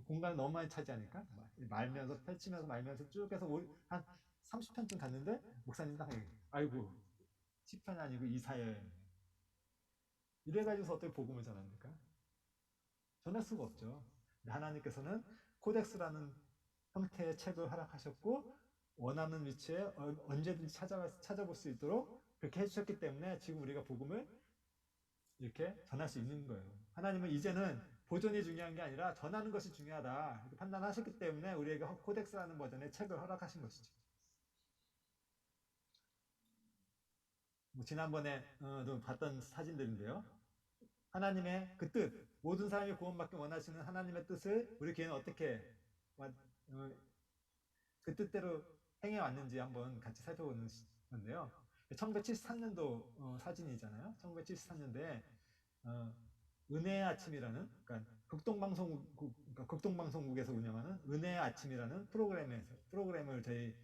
공간을 너무 많이 차지하니까, 말면서 펼치면서 말면서 쭉 해서 한 30편쯤 갔는데, 목사님 딱 아이고 10편이 아니고 이사야에, 이래가지고서 어떻게 복음을 전합니까? 전할 수가 없죠. 하나님께서는 코덱스라는 형태의 책을 허락하셨고, 원하는 위치에 언제든지 찾아볼 수 있도록 그렇게 해주셨기 때문에 지금 우리가 복음을 이렇게 전할 수 있는 거예요. 하나님은 이제는 보존이 중요한 게 아니라 전하는 것이 중요하다 이렇게 판단하셨기 때문에 우리에게 코덱스라는 버전의 책을 허락하신 것이죠. 뭐 지난번에 좀 봤던 사진들인데요. 하나님의 그 뜻, 모든 사람이 구원받기 원하시는 하나님의 뜻을 우리 교회는 어떻게 그 뜻대로 행해왔는지 한번 같이 살펴보는 건데요. 1973년도 사진이잖아요. 1973년도에 은혜의 아침이라는, 그러니까 극동방송국에서 운영하는 은혜의 아침이라는 프로그램을 저희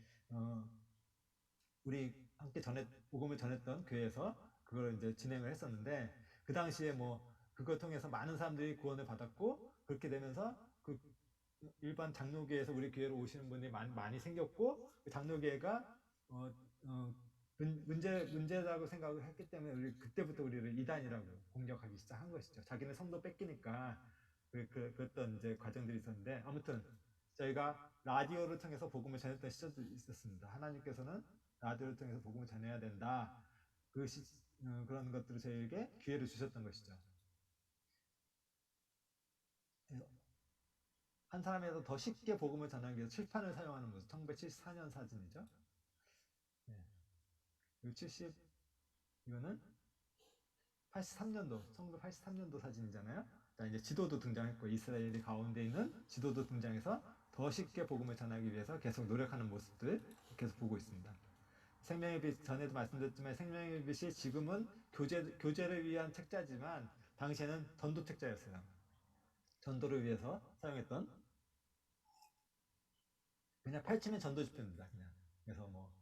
우리 함께 복음을 전했던 교회에서 그걸 이제 진행을 했었는데, 그 당시에 뭐 그걸 통해서 많은 사람들이 구원을 받았고, 그렇게 되면서 그 일반 장로교회에서 우리 교회로 오시는 분이 많이 생겼고, 그 장로교회가 문제라고 생각을 했기 때문에 그때부터 우리를 이단이라고 공격하기 시작한 것이죠. 자기네 성도 뺏기니까 그랬던 이제 과정들이 있었는데, 아무튼 저희가 라디오를 통해서 복음을 전했던 시절도 있었습니다. 하나님께서는 라디오를 통해서 복음을 전해야 된다. 그런 것들을 저희에게 기회를 주셨던 것이죠. 한 사람에서 더 쉽게 복음을 전하기 위해서 칠판을 사용하는 모습. 1974년 사진이죠. 네. 이거는 1983년도 사진이잖아요. 이제 지도도 등장했고, 이스라엘이 가운데 있는 지도도 등장해서 더 쉽게 복음을 전하기 위해서 계속 노력하는 모습들 계속 보고 있습니다. 생명의 빛, 전에도 말씀드렸지만 생명의 빛이 지금은 교제를 위한 책자지만 당시에는 전도 책자였어요. 전도를 위해서 사용했던, 그냥 펼치면 전도 지표입니다. 그냥. 그래서 뭐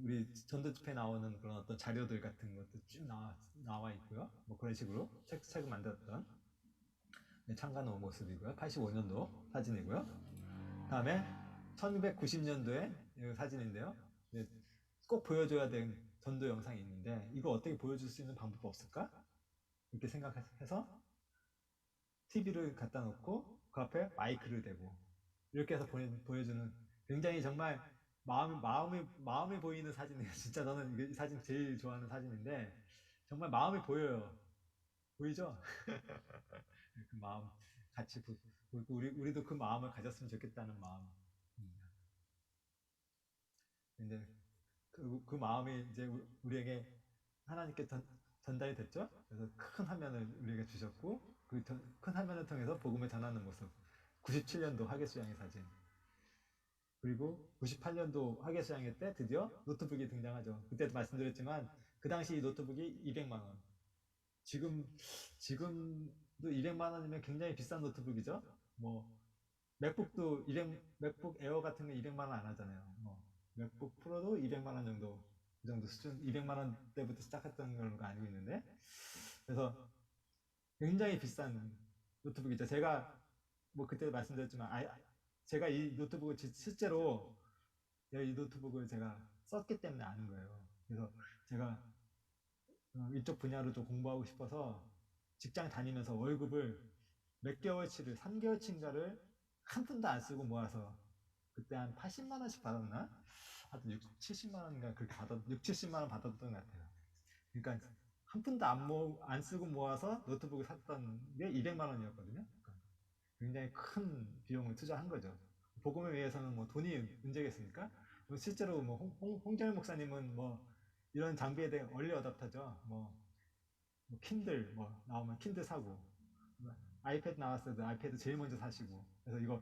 우리 전도 집회 나오는 그런 어떤 자료들 같은 것도 쭉 나와 있고요. 뭐 그런 식으로 책을 만들었던 창간호 모습이고요. 85년도 사진이고요. 다음에 1990년도에 사진인데요. 꼭 보여줘야 되는 전도 영상이 있는데 이거 어떻게 보여줄 수 있는 방법이 없을까? 이렇게 생각해서 TV를 갖다 놓고 그 앞에 마이크를 대고 이렇게 해서 보여주는, 굉장히 정말 마음이 보이는 사진이에요. 진짜 저는 이 사진 제일 좋아하는 사진인데 정말 마음이 보여요. 보이죠? 그 마음 같이 우리도 그 마음을 가졌으면 좋겠다는 마음. 근데 그 마음이 이제 우리에게 하나님께 전달이 됐죠. 그래서 큰 화면을 우리에게 주셨고 그 큰 화면을 통해서 복음을 전하는 모습. 97년도 하계수양의 사진. 그리고 98년도 하계수양회 때 드디어 노트북이 등장하죠. 그때도 말씀드렸지만 그 당시 이 노트북이 200만 원. 지금도 200만 원이면 굉장히 비싼 노트북이죠. 뭐 맥북 에어 같은 거 200만 원 안 하잖아요. 뭐 맥북 프로도 200만 원 정도, 그 정도 수준, 200만 원대부터 시작했던 걸로 알고 있는데, 그래서 굉장히 비싼 노트북이죠. 제가 뭐 그때 말씀드렸지만 제가 이 노트북을 실제로 이 노트북을 제가 썼기 때문에 아는 거예요. 그래서 제가 이쪽 분야로 좀 공부하고 싶어서 직장 다니면서 월급을 몇 개월치를 3개월치인가를 한 푼도 안 쓰고 모아서 그때 한 80만 원씩 받았나? 하여튼 6, 70만 원인가 그렇게 6, 70만 원 받았던 것 같아요. 그러니까 한 푼도 안 쓰고 모아서 노트북을 샀던 게 200만 원이었거든요. 그러니까 굉장히 큰 비용을 투자한 거죠. 복음을 위해서는 뭐 돈이 문제겠습니까? 뭐 실제로 뭐 홍정일 목사님은 뭐 이런 장비에 대해 얼리 어답터죠. 뭐 킨들 뭐 나오면 킨들 사고, 아이패드 나왔을 때 아이패드 제일 먼저 사시고, 그래서 이거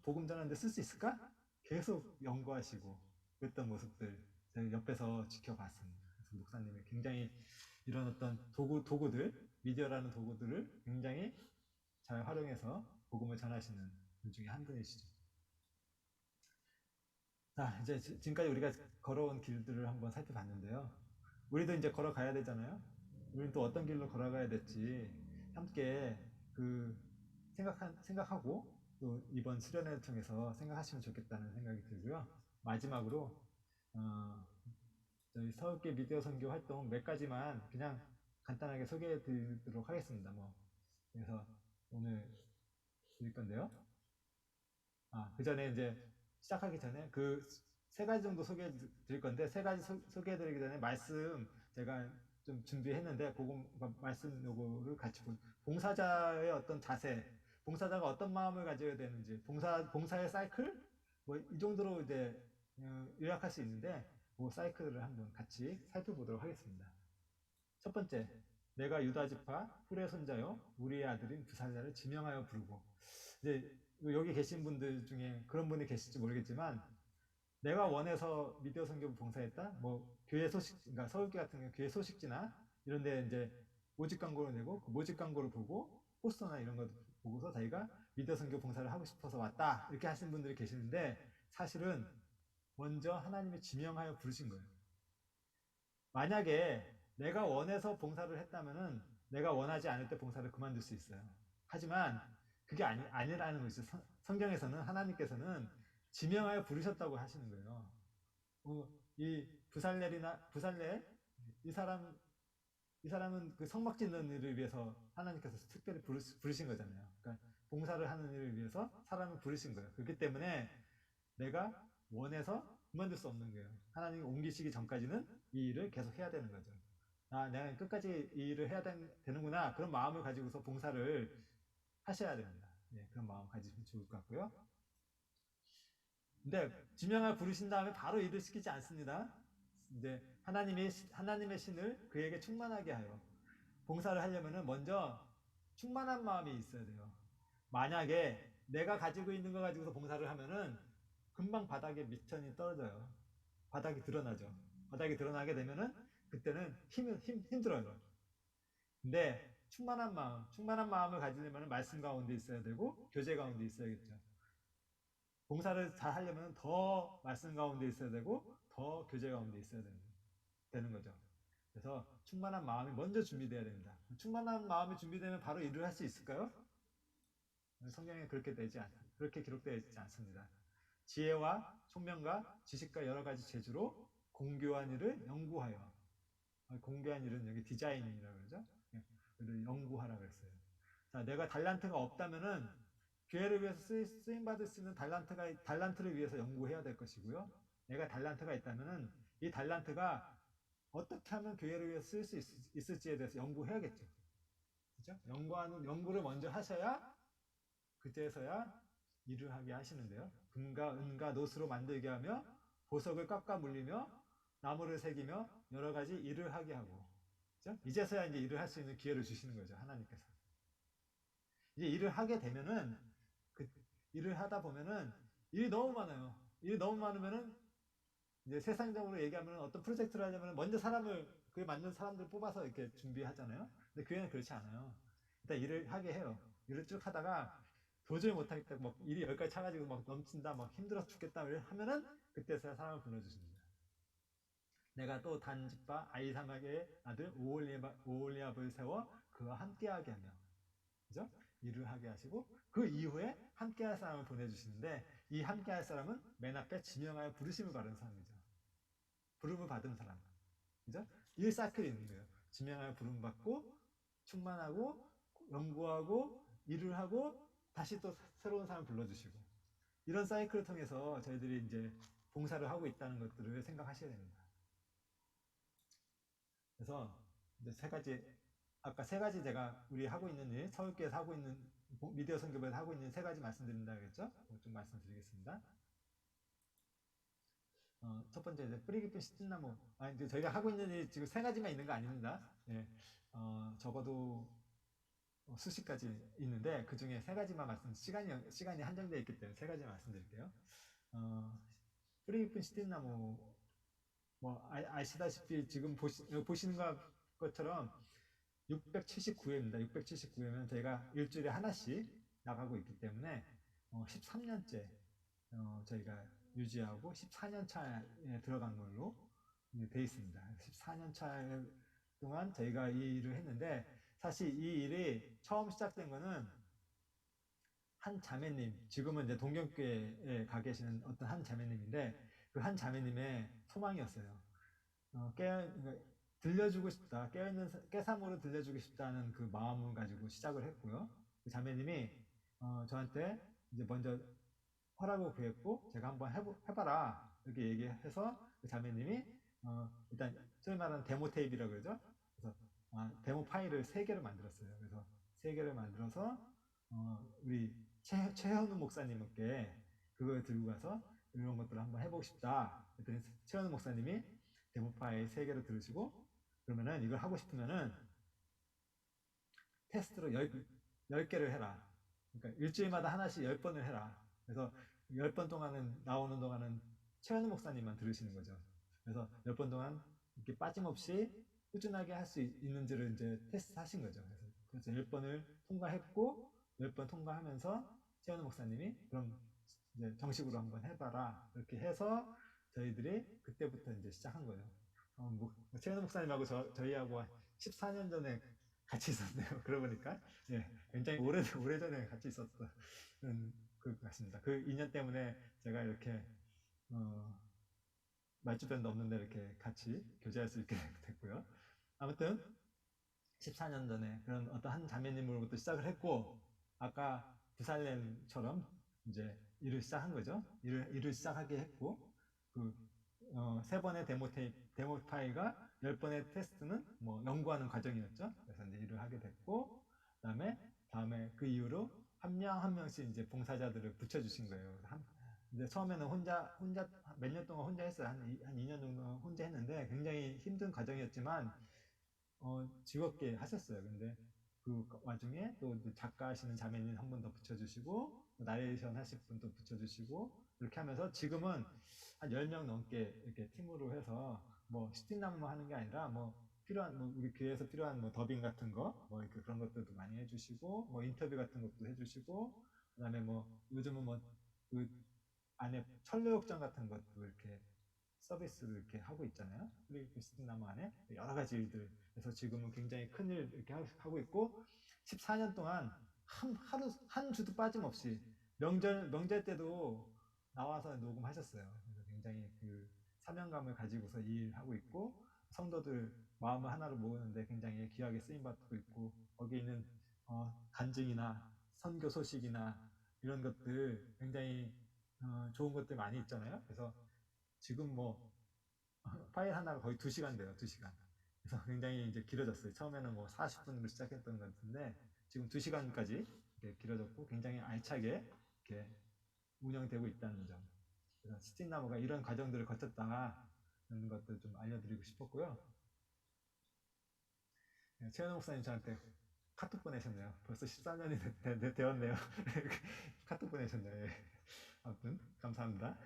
복음 전하는데 쓸 수 있을까? 계속 연구하시고 그랬던 모습들 제가 옆에서 지켜봤습니다. 그래서 목사님이 굉장히 이런 어떤 도구들, 미디어라는 도구들을 굉장히 잘 활용해서 복음을 전하시는 분 중에 한 분이시죠. 자, 이제 지금까지 우리가 걸어온 길들을 한번 살펴봤는데요. 우리도 이제 걸어가야 되잖아요. 우리는 또 어떤 길로 걸어가야 될지 함께 그 생각하고 또 이번 수련회를 통해서 생각하시면 좋겠다는 생각이 들고요. 마지막으로 저희 서울계 미디어 선교 활동 몇 가지만 그냥 간단하게 소개해 드리도록 하겠습니다. 그래서 오늘 드릴 건데요. 그 전에 이제 시작하기 전에 그 세 가지 정도 소개해 드릴 건데, 세 가지 소개해 드리기 전에 말씀 제가 좀 준비했는데 그거 말씀 요거를 같이 봉사자의 어떤 자세, 봉사자가 어떤 마음을 가져야 되는지, 봉사의 사이클 뭐 이 정도로 이제 요약할 수 있는데 그 사이클을 한번 같이 살펴보도록 하겠습니다. 첫 번째, 내가 유다 지파 훌의 손자요 우리의 아들인 부살랴를 지명하여 부르고. 이제 여기 계신 분들 중에 그런 분이 계실지 모르겠지만, 내가 원해서 미디어 선교부 봉사했다. 뭐 교회 소식, 그러니까 서울교 같은 경우 교회 소식지나 이런데 이제 모집 광고를 내고 그 모집 광고를 보고 포스터나 이런 거 보고서 자기가 미디어 선교 봉사를 하고 싶어서 왔다 이렇게 하시는 분들이 계시는데, 사실은 먼저 하나님이 지명하여 부르신 거예요. 만약에 내가 원해서 봉사를 했다면은 내가 원하지 않을 때 봉사를 그만둘 수 있어요. 하지만 그게 아니라는 것이죠. 성경에서는 하나님께서는 지명하여 부르셨다고 하시는 거예요. 이 부살렐 이 사람은 그 성막 짓는 일을 위해서 하나님께서 특별히 부르신 거잖아요. 그러니까 봉사를 하는 일을 위해서 사람을 부르신 거예요. 그렇기 때문에 내가 원해서 그만둘 수 없는 거예요. 하나님이 옮기시기 전까지는 이 일을 계속 해야 되는 거죠. 내가 끝까지 이 일을 해야 되는구나. 그런 마음을 가지고서 봉사를 하셔야 됩니다. 그런 마음 가지시면 좋을 것 같고요. 근데 지명을 부르신 다음에 바로 일을 시키지 않습니다. 이제 하나님의 신을 그에게 충만하게 하여 봉사를 하려면은 먼저 충만한 마음이 있어야 돼요. 만약에 내가 가지고 있는 거 가지고서 봉사를 하면은 금방 바닥에 미천이 떨어져요. 바닥이 드러나죠. 바닥이 드러나게 되면은 그때는 힘들어요. 근데 충만한 마음을 가지려면 말씀 가운데 있어야 되고 교제 가운데 있어야겠죠. 봉사를 잘 하려면 더 말씀 가운데 있어야 되고 더 교제 가운데 있어야 되는 거죠. 그래서 충만한 마음이 먼저 준비돼야 됩니다. 충만한 마음이 준비되면 바로 일을 할 수 있을까요? 성경에 그렇게 기록되어 있지 않습니다. 지혜와 총명과 지식과 여러 가지 재주로 공교한 일을 연구하여, 공교한 일은 여기 디자인이라고 그러죠. 연구하라 그랬어요. 자, 내가 달란트가 없다면은 교회를 위해서 쓰임 받을 수 있는 달란트를 위해서 연구해야 될 것이고요. 내가 달란트가 있다면은 이 달란트가 어떻게 하면 교회를 위해서 쓸 수 있을지에 대해서 연구해야겠죠. 그죠? 연구를 먼저 하셔야 그때서야 일을 하게 하시는데요. 금과 은과 노스로 만들게 하며 보석을 깎아 물리며 나무를 새기며 여러 가지 일을 하게 하고, 그죠? 이제서야 이제 일을 할 수 있는 기회를 주시는 거죠. 하나님께서. 이제 일을 하게 되면은 그 일을 하다 보면은 일이 너무 많아요. 일이 너무 많으면은 이제 세상적으로 얘기하면 어떤 프로젝트를 하려면 먼저 그에 맞는 사람들 뽑아서 이렇게 준비하잖아요. 근데 교회는 그렇지 않아요. 일단 일을 하게 해요. 일을 쭉 하다가 도저히 못하겠다, 막 일이 여기까지 차가지고 막 넘친다, 막 힘들어서 죽겠다 하면은 그때서야 사람을 불러주십니다. 내가 또 단집바 아이사막의 아들 오홀리압을 세워 그와 함께하게 하며, 그죠? 일을 하게 하시고 그 이후에 함께할 사람을 보내주시는데 이 함께할 사람은 맨 앞에 지명하여 부르심을 받은 사람이죠. 부름을 받은 사람, 그죠? 이 사이클이 있는 거예요. 지명하여 부름 받고 충만하고 연구하고 일을 하고 다시 또 새로운 사람 불러주시고 이런 사이클을 통해서 저희들이 이제 봉사를 하고 있다는 것들을 생각하셔야 됩니다. 그래서 이제 아까 세 가지 제가 우리 하고 있는 일, 서울교회에서 하고 있는 미디어 선교부에서 하고 있는 세 가지 말씀드린다 그랬죠? 좀 말씀드리겠습니다. 첫 번째 이제 뿌리 깊은 시찐나무. 이제 저희가 하고 있는 일 지금 세 가지만 있는 거 아닙니다. 예, 적어도 수십 가지 있는데 그 중에 세 가지만 시간이 한정되어 있기 때문에 세 가지만 말씀드릴게요. 뿌리 깊은 시찐나무 뭐 아시다시피 지금 보시는 것처럼 679회입니다. 679회면 저희가 일주일에 하나씩 나가고 있기 때문에 13년째 저희가 유지하고 14년 차에 들어간 걸로 돼 있습니다. 14년 차 동안 저희가 이 일을 했는데 사실 이 일이 처음 시작된 거는 한 자매님, 지금은 이제 동경교회에 가 계시는 어떤 한 자매님인데 그 한 자매님의 소망이었어요. 그러니까 들려주고 싶다, 깨삼으로 들려주고 싶다는 그 마음을 가지고 시작을 했고요. 그 자매님이 저한테 이제 먼저 허락을 구했고 제가 한번 해봐라 이렇게 얘기해서 그 자매님이 일단 소위 말하는 데모 테이프라고 그러죠. 그래서 데모 파일을 3개를 만들었어요. 그래서 3개를 만들어서 우리 최현우 목사님께 그걸 들고 가서 이런 것들을 한번 해보고 싶다. 그랬더니 최현우 목사님이 데모 파일 3개를 들으시고 그러면은 이걸 하고 싶으면은 테스트로 10개를 해라. 그러니까 일주일마다 하나씩 10번을 해라. 그래서 10번 동안은 나오는 동안은 최현우 목사님만 들으시는 거죠. 그래서 10번 동안 이렇게 빠짐없이 꾸준하게 할 수 있는지를 이제 테스트 하신 거죠. 그래서 10번을 통과했고 10번 통과하면서 최현우 목사님이 그럼 이제 정식으로 한번 해봐라. 이렇게 해서 저희들이 그때부터 이제 시작한 거예요. 최현우 목사님하고 저희하고 14년 전에 같이 있었네요. 그러고 보니까 예, 굉장히 오래전에 같이 있었던 것 같습니다. 그 인연 때문에 제가 이렇게 말주변도 없는데 이렇게 같이 교제할 수 있게 됐고요. 아무튼 14년 전에 그런 어떤 한 자매님으로부터 시작을 했고 아까 부살렘처럼 이제 일을 시작한 거죠. 일을 시작하게 했고 그 3번의 데모 파일과 10번의 테스트는 뭐 연구하는 과정이었죠. 그래서 이제 일을 하게 됐고 다음에 그 이후로 한 명 한 명씩 이제 봉사자들을 붙여주신 거예요. 이제 처음에는 혼자 몇 년 동안 혼자 했어요. 한 2년 정도 혼자 했는데 굉장히 힘든 과정이었지만 즐겁게 하셨어요. 근데 그 와중에 또 작가 하시는 자매님 한 분 더 붙여주시고 나레이션 하실 분도 붙여주시고 이렇게 하면서 지금은 한 10명 넘게 이렇게 팀으로 해서 뭐 시티나무만 하는 게 아니라 뭐 필요한 뭐 우리 교회에서 필요한 뭐 더빙 같은 거, 뭐 이렇게 그런 것들도 많이 해주시고, 뭐 인터뷰 같은 것도 해주시고, 그다음에 뭐 요즘은 뭐 그 안에 철로역정 같은 것도 이렇게 서비스를 이렇게 하고 있잖아요. 크리스틴나무 안에 여러 가지 일들. 그래서 지금은 굉장히 큰 일 이렇게 하고 있고 14년 동안 한 주도 빠짐없이 명절 때도 나와서 녹음하셨어요. 그래서 굉장히 그 사명감을 가지고서 일하고 있고 성도들 마음을 하나로 모으는데 굉장히 귀하게 쓰임 받고 있고 거기 있는 간증이나 선교 소식이나 이런 것들 굉장히 좋은 것들 많이 있잖아요. 그래서 지금 뭐 파일 하나가 거의 2시간 돼요. 2시간. 그래서 굉장히 이제 길어졌어요. 처음에는 뭐 40분으로 시작했던 것 같은데 지금 2시간까지 길어졌고 굉장히 알차게 이렇게 운영되고 있다는 점. 그래서 스팀나무가 이런 과정들을 거쳤다는 것들 좀 알려드리고 싶었고요. 최현우 목사님 저한테 카톡 보내셨네요. 벌써 14년이 되었네요. 카톡 보내셨네요. 예. 아무튼 감사합니다.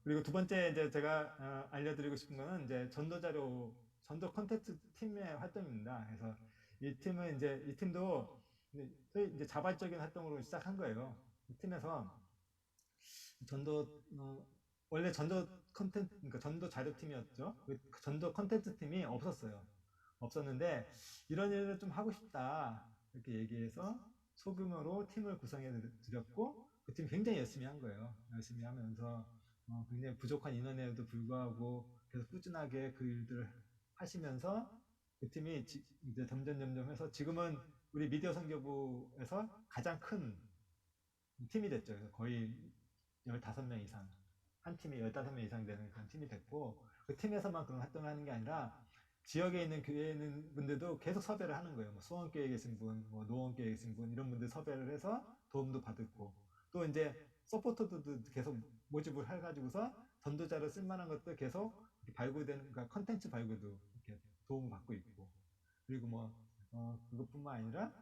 그리고 두 번째 이제 제가 알려드리고 싶은 거는 이제 전도 콘텐츠 팀의 활동입니다. 그래서 이 팀은 이제 이 팀도 이제 자발적인 활동으로 시작한 거예요. 이 팀에서 전도 원래 전도 콘텐츠 그러니까 전도 자료팀이었죠. 그 전도 콘텐츠 팀이 없었어요. 없었는데 이런 일을 좀 하고 싶다 이렇게 얘기해서 소규모로 팀을 구성해 드렸고 그 팀이 굉장히 열심히 한 거예요. 열심히 하면서 굉장히 부족한 인원에도 불구하고 계속 꾸준하게 그 일들을 하시면서 그 팀이 이제 점점 해서 지금은 우리 미디어 선교부에서 가장 큰 팀이 됐죠. 그래서 거의 15명 이상 한 팀이 15명 이상 되는 그런 팀이 됐고 그 팀에서만 그런 활동을 하는 게 아니라 지역에 있는 교회에 있는 분들도 계속 섭외를 하는 거예요. 뭐 수원교회에 계신 분, 뭐 노원교회에 계신 분 이런 분들 섭외를 해서 도움도 받고 또 이제 서포터들도 계속 모집을 해가지고서 전도자로 쓸만한 것도 계속 발굴되는 그러니까 컨텐츠 발굴도 이렇게 도움을 받고 있고 그리고 뭐 그것뿐만 아니라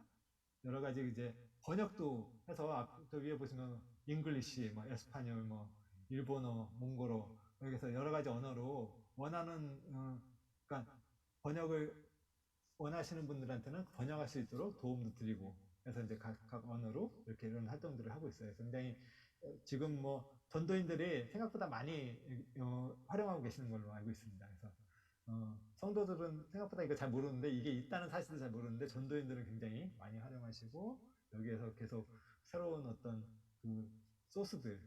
여러 가지 이제 번역도 해서 저 위에 보시면 잉글리시, 뭐 에스파뇰, 뭐 일본어, 몽골어 여기서 여러 가지 언어로 원하는 그러니까 번역을 원하시는 분들한테는 번역할 수 있도록 도움도 드리고 그래서 이제 각 언어로 이렇게 이런 활동들을 하고 있어요. 굉장히 지금 뭐 전도인들이 생각보다 많이 활용하고 계시는 걸로 알고 있습니다. 그래서 성도들은 생각보다 이거 잘 모르는데 이게 있다는 사실도 잘 모르는데 전도인들은 굉장히 많이 활용하시고 여기에서 계속 새로운 어떤 그 소스들을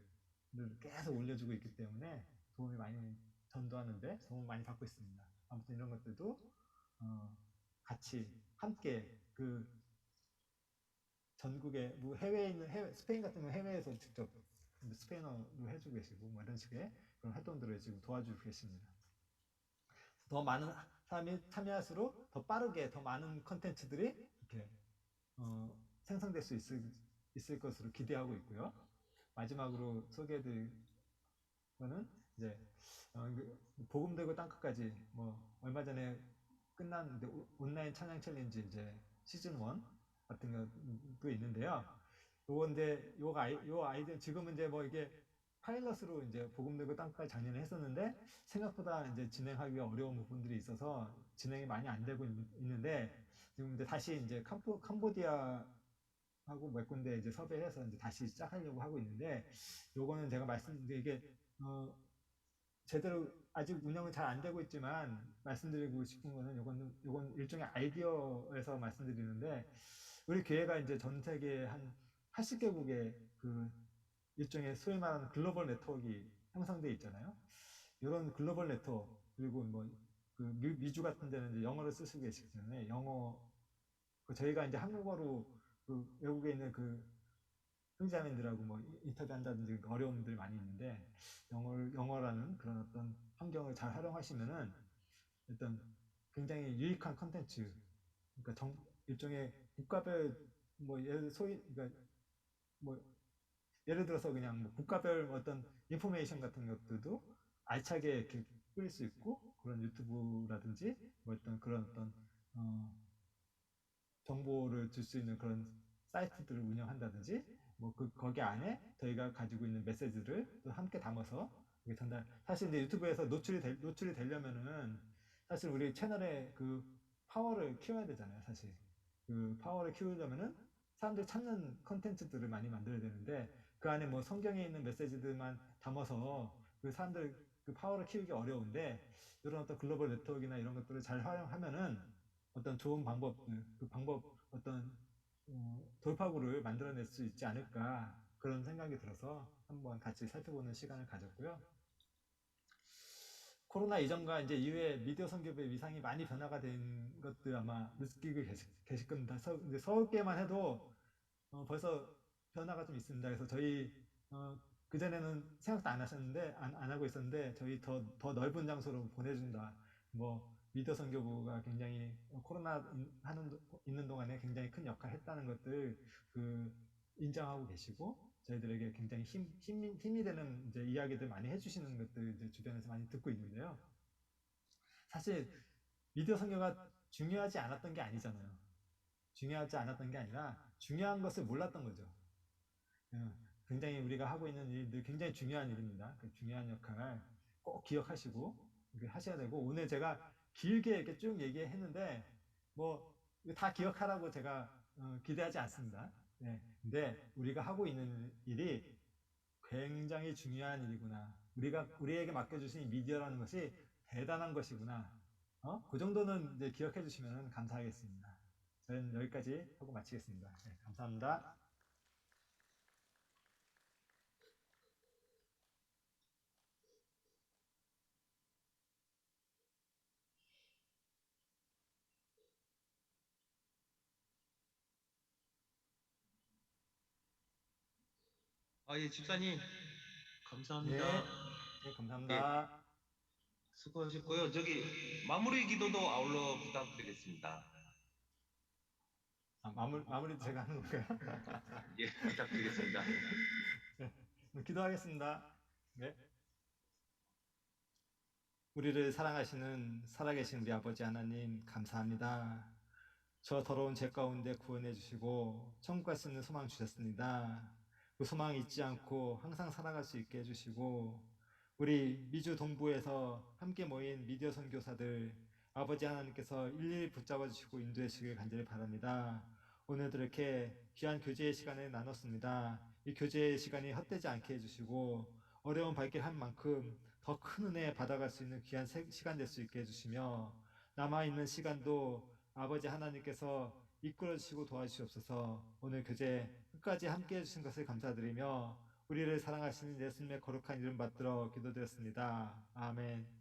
계속 올려주고 있기 때문에 도움이 많이 전도하는데 도움을 많이 받고 있습니다. 아무튼 이런 것들도 같이 함께 그 전국에 뭐 해외에 있는 스페인 같은 경우 해외에서 직접 스페인어로 해주고 계시고 뭐 이런 식의 그런 활동들을 지금 도와주고 계십니다. 더 많은 사람이 참여할수록 더 빠르게 더 많은 컨텐츠들이 이렇게 생성될 수 있을 것으로 기대하고 있고요. 마지막으로 소개해드릴 거는 이제 복음되고 땅끝까지 뭐 얼마 전에 끝난 온라인 찬양 챌린지 이제 시즌 1 같은 것도 있는데요. 요거 이제 요 아이디어 지금은 이제 뭐 이게 파일럿으로 이제 복음되고 땅끝까지 작년에 했었는데 생각보다 이제 진행하기가 어려운 부분들이 있어서 진행이 많이 안 되고 있는데 지금 이제 다시 이제 캄보디아 하고 몇 군데 이제 섭외해서 이제 다시 시작하려고 하고 있는데 요거는 제가 말씀드린 이게 제대로 아직 운영은 잘 안 되고 있지만 말씀드리고 싶은 거는 요건 일종의 아이디어에서 말씀드리는데 우리 교회가 이제 전 세계 한 80개국의 그 일종의 소위 말하는 글로벌 네트워크가 형성돼 있잖아요. 이런 글로벌 네트워크 그리고 뭐 그 미주 같은 데는 이제 영어를 쓰시고 계시기 때문에 영어 저희가 이제 한국어로 그 외국에 있는 그 형제자매들하고 뭐 인터뷰한다든지 어려움들이 많이 있는데 영어라는 그런 어떤 환경을 잘 활용하시면은 일단 굉장히 유익한 컨텐츠 그러니까 일종의 국가별 뭐 그러니까 뭐 예를 들어서 그냥 뭐 국가별 어떤 인포메이션 같은 것들도 알차게 이렇게 뿌릴 수 있고 그런 유튜브라든지 뭐 어떤 그런 어떤 정보를 줄 수 있는 그런 사이트들을 운영한다든지 뭐 거기 안에 저희가 가지고 있는 메시지를 또 함께 담아서 전달. 사실 이제 유튜브에서 노출이 되려면은 사실 우리 채널의 그 파워를 키워야 되잖아요, 사실. 그 파워를 키우려면은 사람들이 찾는 컨텐츠들을 많이 만들어야 되는데 그 안에 뭐 성경에 있는 메시지들만 담아서 그 사람들 그 파워를 키우기 어려운데 이런 어떤 글로벌 네트워크나 이런 것들을 잘 활용하면은 어떤 좋은 방법들, 그 방법 어떤 돌파구를 만들어낼 수 있지 않을까 그런 생각이 들어서 한번 같이 살펴보는 시간을 가졌고요. 코로나 이전과 이제 이후에 미디어 선교의 위상이 많이 변화가 된 것들 아마 느끼고 계실 겁니다. 이제 서울계만 해도 벌써 변화가 좀 있습니다. 그래서 저희 그전에는 생각도 안 하셨는데 안 하고 있었는데 저희 더 넓은 장소로 보내준다. 뭐 미디어 선교부가 굉장히 코로나 있는 동안에 굉장히 큰 역할을 했다는 것들 그 인정하고 계시고 저희들에게 굉장히 힘이 되는 이제 이야기들 많이 해주시는 것들 이제 주변에서 많이 듣고 있는데요. 사실 미디어 선교가 중요하지 않았던 게 아니잖아요. 중요하지 않았던 게 아니라 중요한 것을 몰랐던 거죠. 굉장히 우리가 하고 있는 일들 굉장히 중요한 일입니다. 그 중요한 역할 꼭 기억하시고 하셔야 되고 오늘 제가 길게 이렇게 쭉 얘기했는데 뭐 다 기억하라고 제가 기대하지 않습니다. 네. 근데 우리가 하고 있는 일이 굉장히 중요한 일이구나. 우리에게 맡겨주신 미디어라는 것이 대단한 것이구나. 그 정도는 이제 기억해 주시면 감사하겠습니다. 저는 여기까지 하고 마치겠습니다. 네, 감사합니다. 아, 예, 집사님, 감사합니다. 네, 네, 예, 감사합니다. 수고하셨고요. 저기, 마무리 기도도 아울러 부탁드리겠습니다. 마무리도 제가 하는 건가요? 예, 부탁드리겠습니다. 네, 기도하겠습니다. 네. 우리를 사랑하시는 살아계신 우리 아버지 하나님, 감사합니다. 저 더러운 죄 가운데 구원해 주시고 천국 갈 수 있는 소망 주셨습니다. 그 소망 잊지 않고 항상 살아갈 수 있게 해주시고 우리 미주 동부에서 함께 모인 미디어 선교사들 아버지 하나님께서 일일이 붙잡아 주시고 인도해 주시길 간절히 바랍니다. 오늘도 이렇게 귀한 교제의 시간을 나눴습니다. 이 교제의 시간이 헛되지 않게 해주시고 어려운 발길 한 만큼 더 큰 은혜 받아갈 수 있는 귀한 시간 될 수 있게 해주시며 남아있는 시간도 아버지 하나님께서 이끌어 주시고 도와주시옵소서. 오늘 교제 끝까지 함께 해주신 것을 감사드리며 우리를 사랑하시는 예수님의 거룩한 이름 받들어 기도드렸습니다. 아멘.